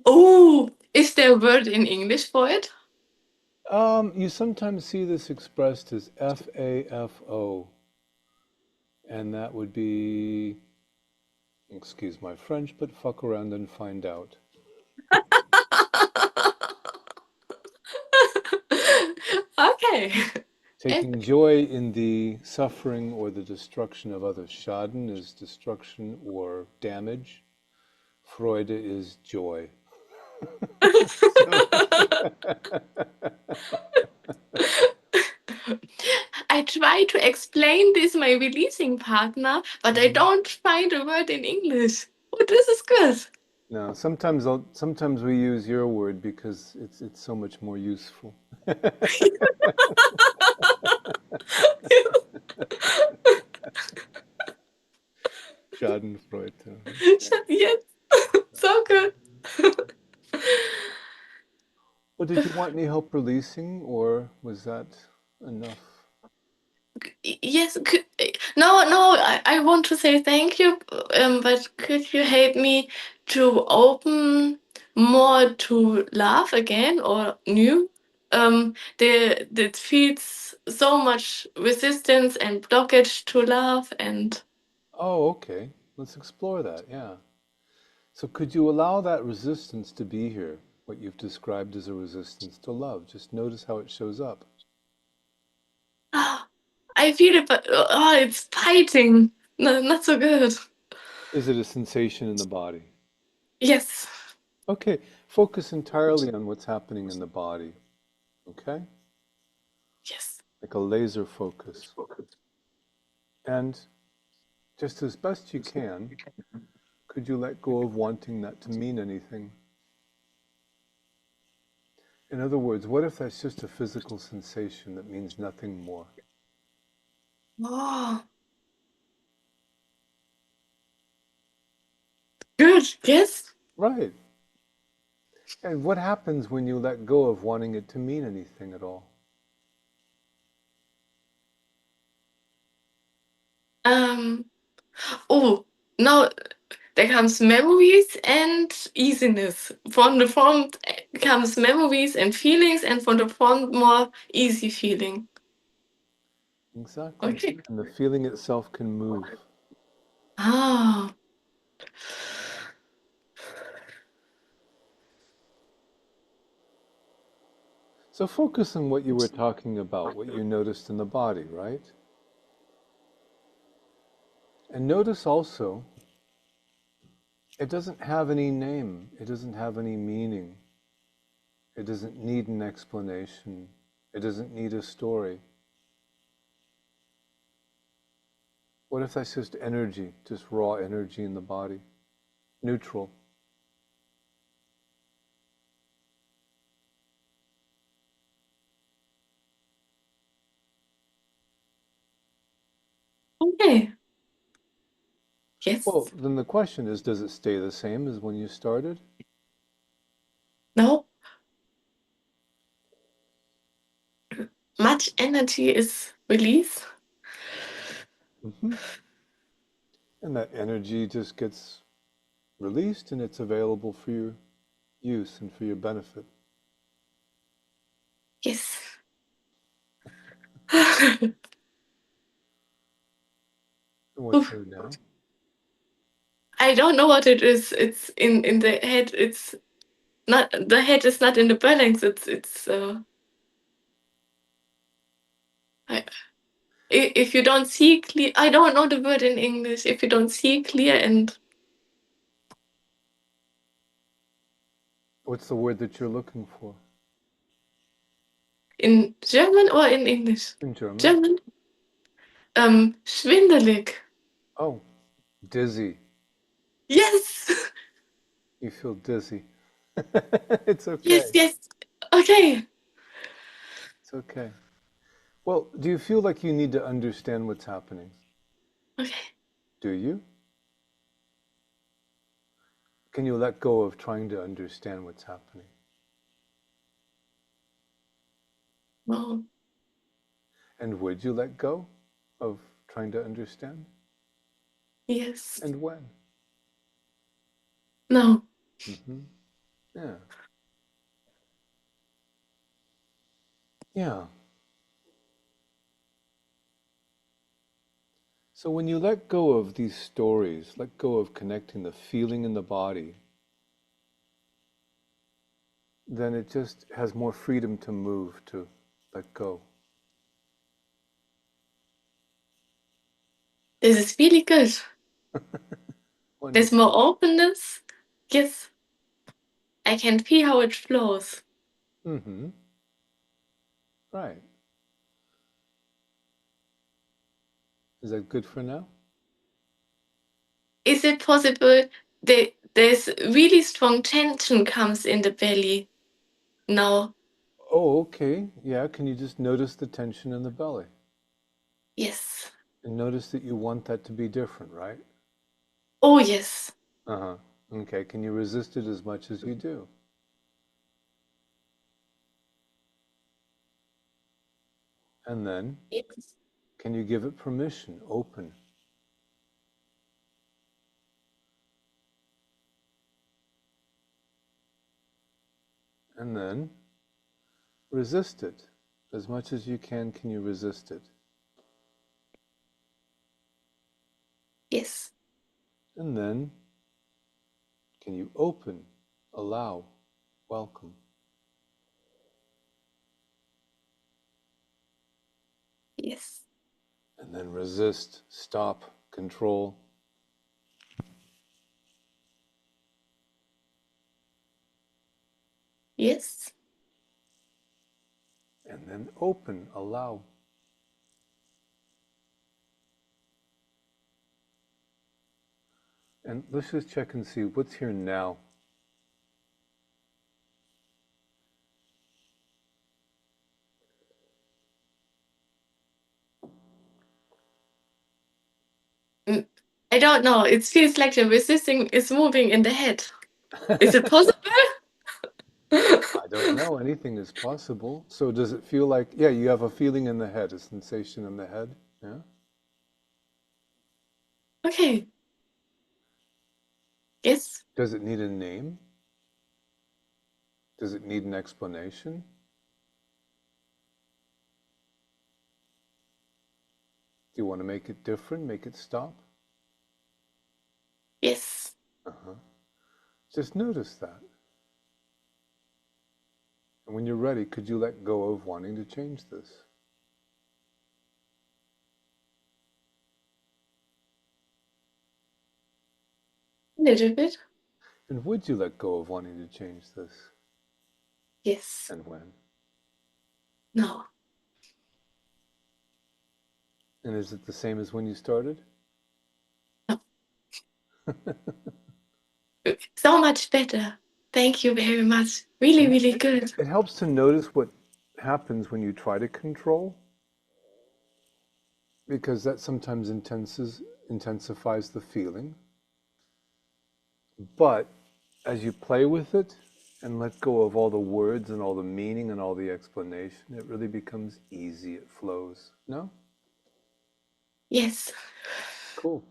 Oh, is there a word in English for it? You sometimes see this expressed as FAFO, and that would be, excuse my French, but fuck around and find out. Okay. Taking joy in the suffering or the destruction of others. Schaden is destruction or damage. Freude is joy. So I try to explain this my releasing partner, but I don't find a word in English. Oh, this is good. no, sometimes we use your word because it's so much more useful. Schadenfreude. Yes, so good. Well, did you want any help releasing, or was that enough? Yes, no, I want to say thank you, but could you help me to open more to love again or new? It feels so much resistance and blockage to love, and Oh, okay. Let's explore that. Yeah. So could you allow that resistance to be here? What you've described as a resistance to love. Just notice how it shows up. I feel it, but it's fighting. No, not so good. Is it a sensation in the body? Yes, Okay, focus entirely on what's happening in the body. Okay? yes. Like a laser focus. And just as best you can, could you let go of wanting that to mean anything? In other words, what if that's just a physical sensation that means nothing more? Oh, good. Yes. Right. And what happens when you let go of wanting it to mean anything at all? Oh, now there comes memories and easiness. From the front comes memories and feelings, and from the front more easy feeling. Exactly. Okay. And the feeling itself can move. Ah, So focus on what you were talking about, what you noticed in the body, right? And notice also, it doesn't have any name. It doesn't have any meaning. It doesn't need an explanation. It doesn't need a story. What if that's just energy, just raw energy in the body? Neutral. okay. Yes. Well, then the question is, does it stay the same as when you started? No. Much energy is released. Mm-hmm. And that energy just gets released and it's available for your use and for your benefit. Yes. And what's new now? I don't know what it is. It's in the head. It's not the head is not in the balance. It's I, if you don't see clear, I don't know the word in English. If you don't see clear, and What's the word that you're looking for? in German or in English? In German? German. Schwindelig. Oh, dizzy. Yes. You feel dizzy. It's okay. Yes. Okay. It's okay. Well, do you feel like you need to understand what's happening? Okay. Do you? Can you let go of trying to understand what's happening? No. And would you let go of trying to understand? Yes. And when? No. Mm-hmm. Yeah. Yeah. So when you let go of these stories, let go of connecting the feeling in the body, then it just has more freedom to move, to let go. This is really good. There's Wonderful. more openness. Yes, I can feel how it flows. Mm-hmm. Right. Is that good for now? Is it possible that there's really strong tension comes in the belly now? Oh, okay. Yeah, can you just notice the tension in the belly? Yes. And notice that you want that to be different, right? Oh, yes. Uh-huh. Okay, can you resist it as much as you do? And then, Yes. can you give it permission, open? And then, resist it. As much as you can you resist it? Yes. And then, can you open, allow, welcome? Yes. And then resist, stop, control. Yes. And then open, allow. And let's just check and see what's here now. I don't know. It feels like the resisting is moving in the head. Is it possible? I don't know. Anything is possible. So does it feel like, yeah, you have a feeling in the head, a sensation in the head? Yeah. Okay. Yes. Does it need a name? Does it need an explanation? Do you want to make it different? Make it stop? Yes. Uh-huh. Just notice that. And when you're ready, could you let go of wanting to change this? A little bit. And would you let go of wanting to change this? Yes. And when? No. And is it the same as when you started? No. So much better. Thank you very much. Really, really good. It helps to notice what happens when you try to control, because that sometimes intensifies the feeling. But as you play with it and let go of all the words and all the meaning and all the explanation, it really becomes easy. It flows. No? Yes. Cool.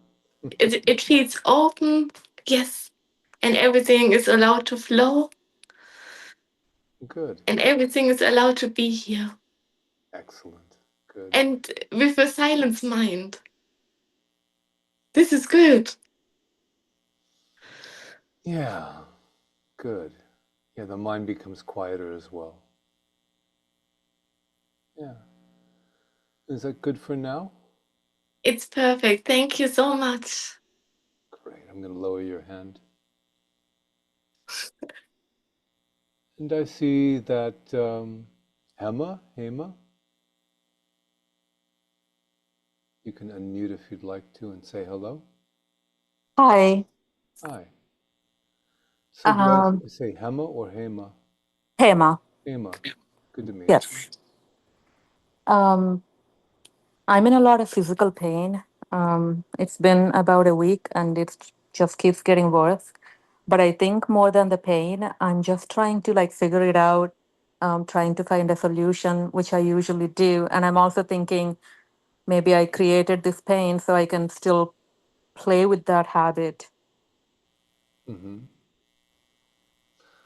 It feels open. Yes. And everything is allowed to flow. Good. And everything is allowed to be here. Excellent. Good. And with a silence mind. This is good. Yeah. Good. Yeah, the mind becomes quieter as well. Yeah. Is that good for now? It's perfect. Thank you so much. Great. I'm going to lower your hand. And I see that Hema, you can unmute if you'd like to and say hello. Hi. Hi. So do Um, I say Hema or Hema? Hema. Hema. Good to meet you. Yes. Um, I'm in a lot of physical pain. It's been about a week and it just keeps getting worse. But I think more than the pain, I'm just trying to like figure it out, trying to find a solution, which I usually do. And I'm also thinking maybe I created this pain so I can still play with that habit. Mm-hmm.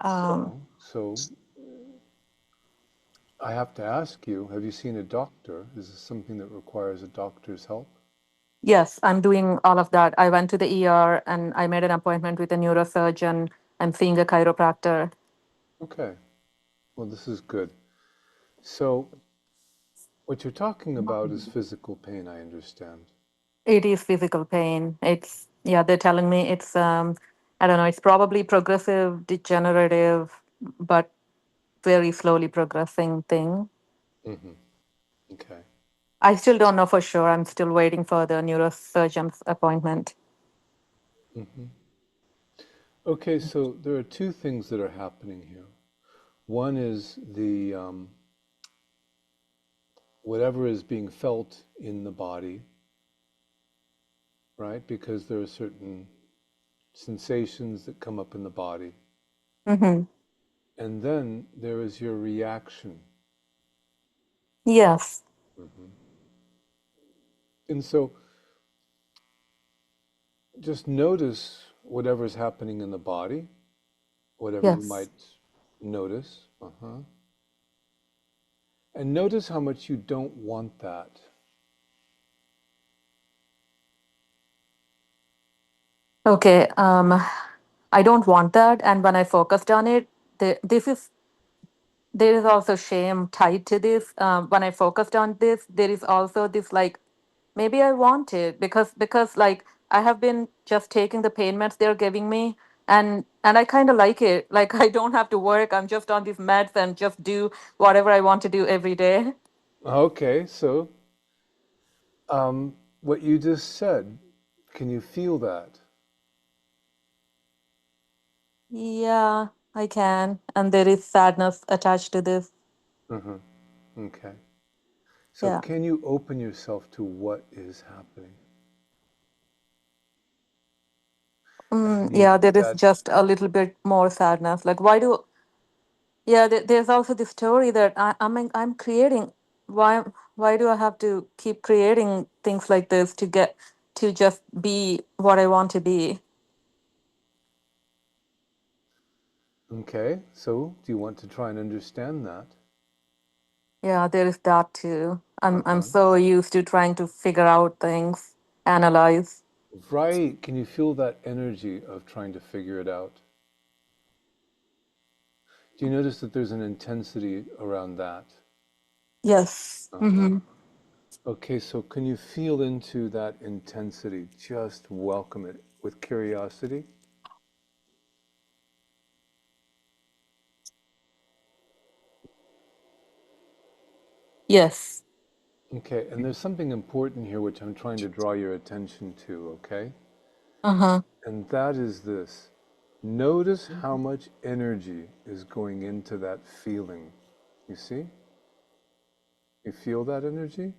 Um, So I have to ask you, have you seen a doctor? Is this something that requires a doctor's help? Yes, I'm doing all of that. I went to the ER and I made an appointment with a neurosurgeon. I'm seeing a chiropractor. Okay, well, this is good. So, what you're talking about is physical pain, I understand. It is physical pain. Yeah, they're telling me I don't know, it's probably progressive, degenerative, but very slowly progressing thing. Hmm. Okay. I still don't know for sure. I'm still waiting for the neurosurgeon's appointment. Hmm. Okay, so there are two things that are happening here. One is the whatever is being felt in the body, right? Because there are certain sensations that come up in the body. Mm-hmm. And then there is your reaction. Yes. Hmm. And so just notice whatever's happening in the body, whatever you Yes. might notice. And notice how much you don't want that. Okay. I don't want that. And when I focused on it, there is also shame tied to this. When I focused on this, there is also this like, maybe I want it because like I have been just taking the pain meds they're giving me, and I kind of like it. Like I don't have to work. I'm just on these meds and just do whatever I want to do every day. Okay, so what you just said, can you feel that? Yeah, I can. And there is sadness attached to this. Uh-huh. Okay. So Yeah. can you open yourself to what is happening? And you Yeah, there is that just a little bit more sadness. Like, yeah, there's also the story that I'm creating. Why, why do I have to keep creating things like this to get to just be what I want to be? okay, so do you want to try and understand that? Yeah, there is that too. I'm Uh-huh. so used to trying to figure out things, analyze. Right. Can you feel that energy of trying to figure it out? Do you notice that there's an intensity around that? Yes. Uh-huh. Mm-hmm. Okay, so can you feel into that intensity? Just welcome it with curiosity. Yes. Okay, and there's something important here which I'm trying to draw your attention to, okay? Uh-huh. And that is this. Notice how much energy is going into that feeling. You see? You feel that energy?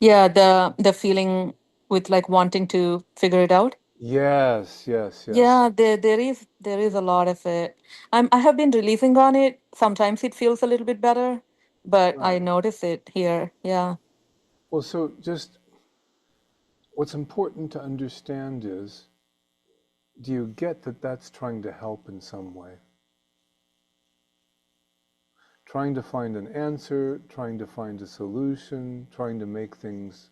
Yeah, the feeling with like wanting to figure it out. Yes, yes, yes. Yeah, there is a lot of it. I have been releasing on it. Sometimes it feels a little bit better, but I Right. notice it here. Yeah. Well, so just what's important to understand is, do you get that that's trying to help in some way? Trying to find an answer, trying to find a solution, trying to make things,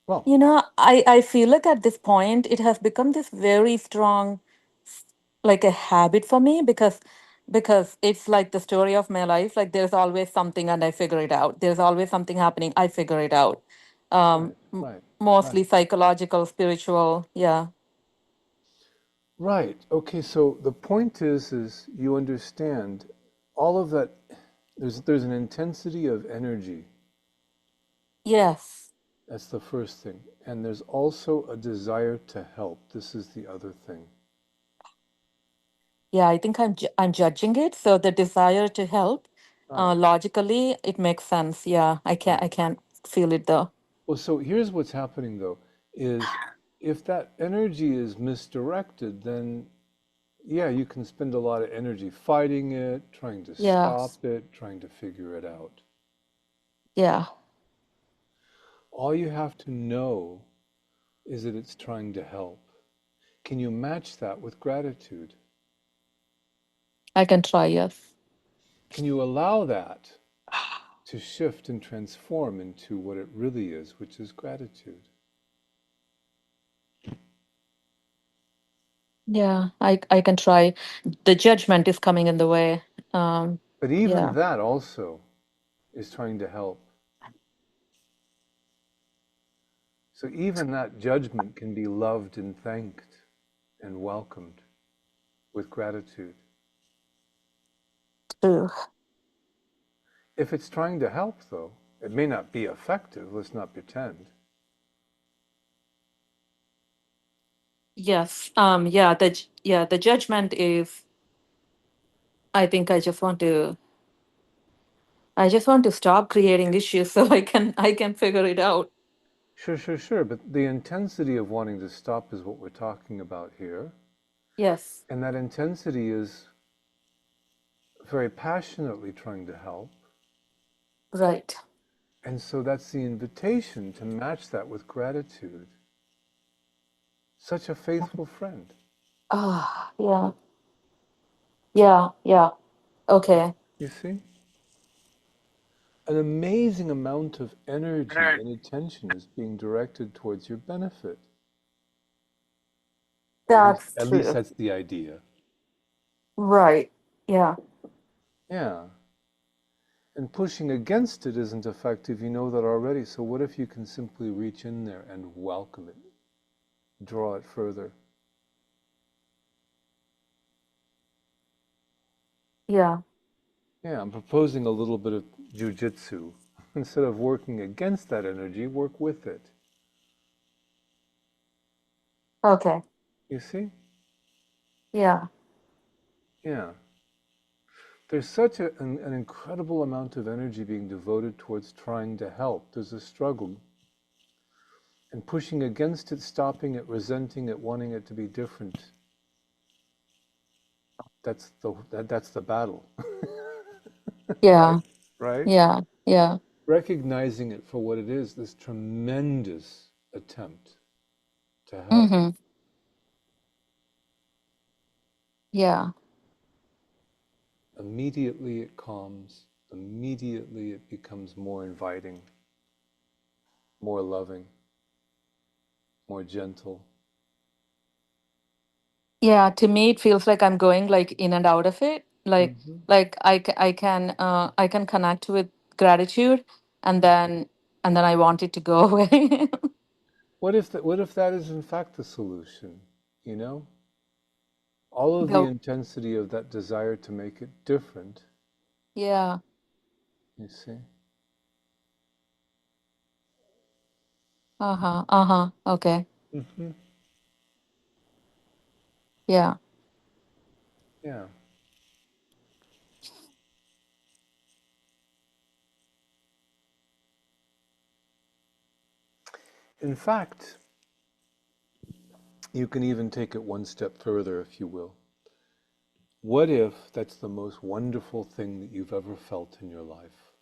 well, I feel like at this point it has become this very strong like a habit for me because it's like the story of my life. Like there's always something and I figure it out. There's always something happening, I figure it out. right, right, Mostly right. psychological, spiritual. Yeah. Right. Okay, so the point is you understand all of that. There's an intensity of energy. Yes. That's the first thing. And there's also a desire to help. This is the other thing. Yeah, I think I'm judging it. So the desire to help, Right, logically, it makes sense. Yeah, I right. can't feel it though. Well, so here's what's happening though, is if that energy is misdirected, then yeah, you can spend a lot of energy fighting it, trying to Yeah, stop it, trying to figure it out. yeah, All you have to know is that it's trying to help. Can you match that with gratitude? I can try. Yes. can you allow that to shift and transform into what it really is, which is gratitude? Yeah, I can try. The judgment is coming in the way. But even Yeah, that also is trying to help. So even that judgment can be loved and thanked and welcomed with gratitude. true. If it's trying to help, though, it may not be effective. Let's not pretend. Yes. Yeah, the judgment is, I think I just want to stop creating issues so I can figure it out. Sure. But the intensity of wanting to stop is what we're talking about here. Yes. And that intensity is very passionately trying to help. Right. And so that's the invitation to match that with gratitude. Such a faithful friend. Ah, yeah. Yeah. Okay. You see? An amazing amount of energy and attention is being directed towards your benefit. That's At least true. that's the idea. Right. Yeah. Yeah. And pushing against it isn't effective, you know that already. So what if you can simply reach in there and welcome it, draw it further? Yeah. Yeah, I'm proposing a little bit of jujitsu. Instead of working against that energy, work with it. Okay. You see? Yeah. Yeah. There's such an incredible amount of energy being devoted towards trying to help. There's a struggle. And pushing against it, stopping it, resenting it, wanting it to be different. That's the battle. Yeah. Right? Yeah. Recognizing it for what it is, this tremendous attempt to help. Mm-hmm. Yeah. Immediately it calms. Immediately it becomes more inviting, more loving, more gentle. Yeah, to me it feels like I'm going like in and out of it. Mm-hmm. Like I can connect with gratitude and then I want it to go away. What if that is in fact the solution? You know? All of the Go. intensity of that desire to make it different, Yeah. you see? Uh-huh. Uh-huh. Okay. Mm-hmm. Yeah. Yeah. In fact, you can even take it one step further, if you will. What if that's the most wonderful thing that you've ever felt in your life?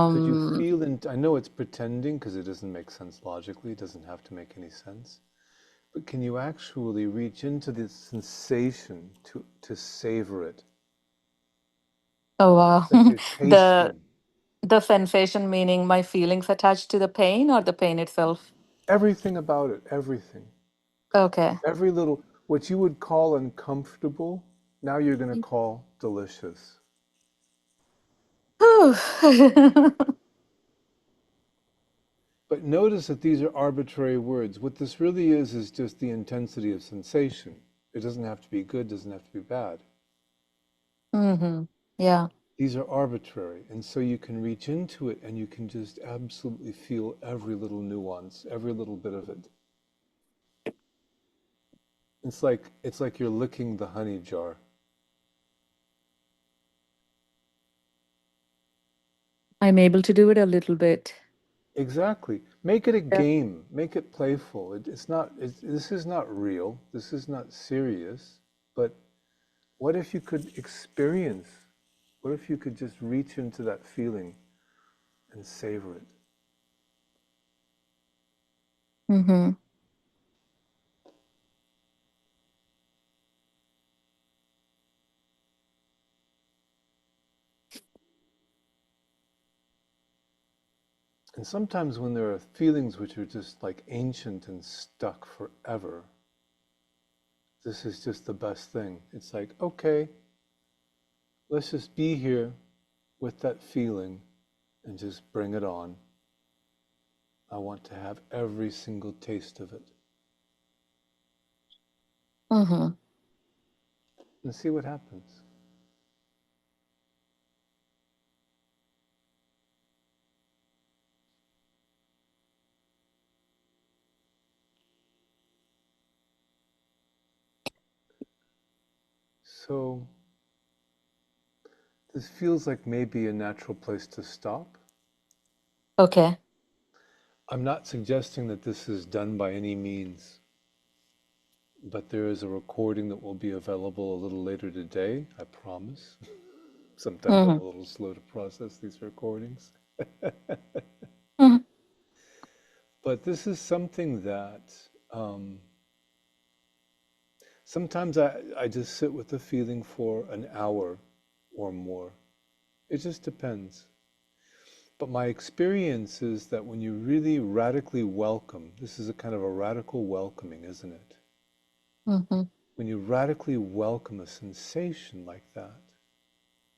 Could you Um feel I know it's pretending because it doesn't make sense logically, it doesn't have to make any sense. But can you actually reach into this sensation to savor it? oh wow. Like you're The tasting the sensation meaning my feelings attached to the pain or the pain itself? everything about it, everything. Okay. Every little, what you would call uncomfortable, now you're going to call delicious. Whew. But notice that these are arbitrary words. What this really is just the intensity of sensation. It doesn't have to be good, doesn't have to be bad. Mm-hmm. Yeah. These are arbitrary. And so you can reach into it and you can just absolutely feel every little nuance, every little bit of it. It's like you're licking the honey jar. I'm able to do it a little bit. Exactly. Make it a Yeah. game. Make it playful. This is not real. This is not serious. But what if you could experience? What if you could just reach into that feeling and savor it? Mm-hmm. And sometimes when there are feelings which are just like ancient and stuck forever, this is just the best thing. It's like, okay, let's just be here with that feeling and just bring it on. I want to have every single taste of it. Mm-hmm. And see what happens. So this feels like maybe a natural place to stop. Okay. I'm not suggesting that this is done by any means, but there is a recording that will be available a little later today, I promise. Sometimes I'm a little slow to process these recordings. Mm-hmm. But this is something that sometimes I just sit with the feeling for an hour or more. It just depends. But my experience is that when you really radically welcome, this is a kind of a radical welcoming, isn't it? Mm-hmm. When you radically welcome a sensation like that,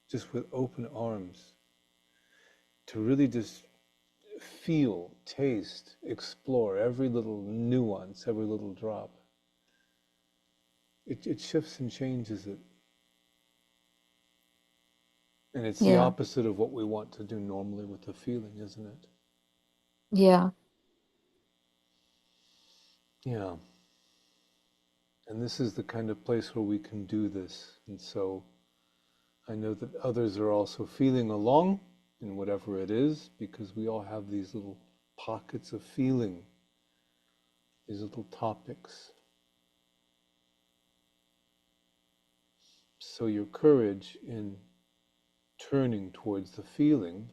just with open arms, to really just feel, taste, explore every little nuance, every little drop, it shifts and changes it. And it's the Yeah. opposite of what we want to do normally with the feeling, isn't it? Yeah. Yeah. And this is the kind of place where we can do this. And so I know that others are also feeling along in whatever it is, because we all have these little pockets of feeling, these little topics. So your courage in turning towards the feeling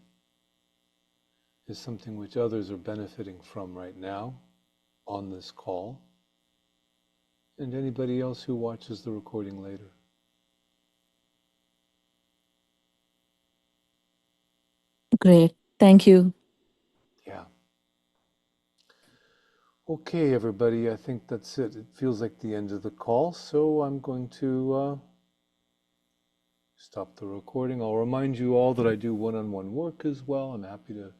is something which others are benefiting from right now on this call, and anybody else who watches the recording later. Great. Thank you. Yeah. Okay, everybody, I think that's it. It feels like the end of the call, so I'm going to stop the recording. I'll remind you all that I do one-on-one work as well. I'm happy to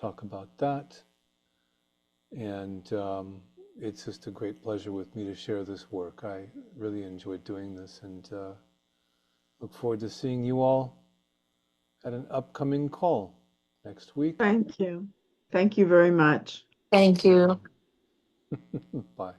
talk about that. And it's just a great pleasure with me to share this work. I really enjoyed doing this, and look forward to seeing you all at an upcoming call next week. Thank you. Thank you very much. Thank you. Bye.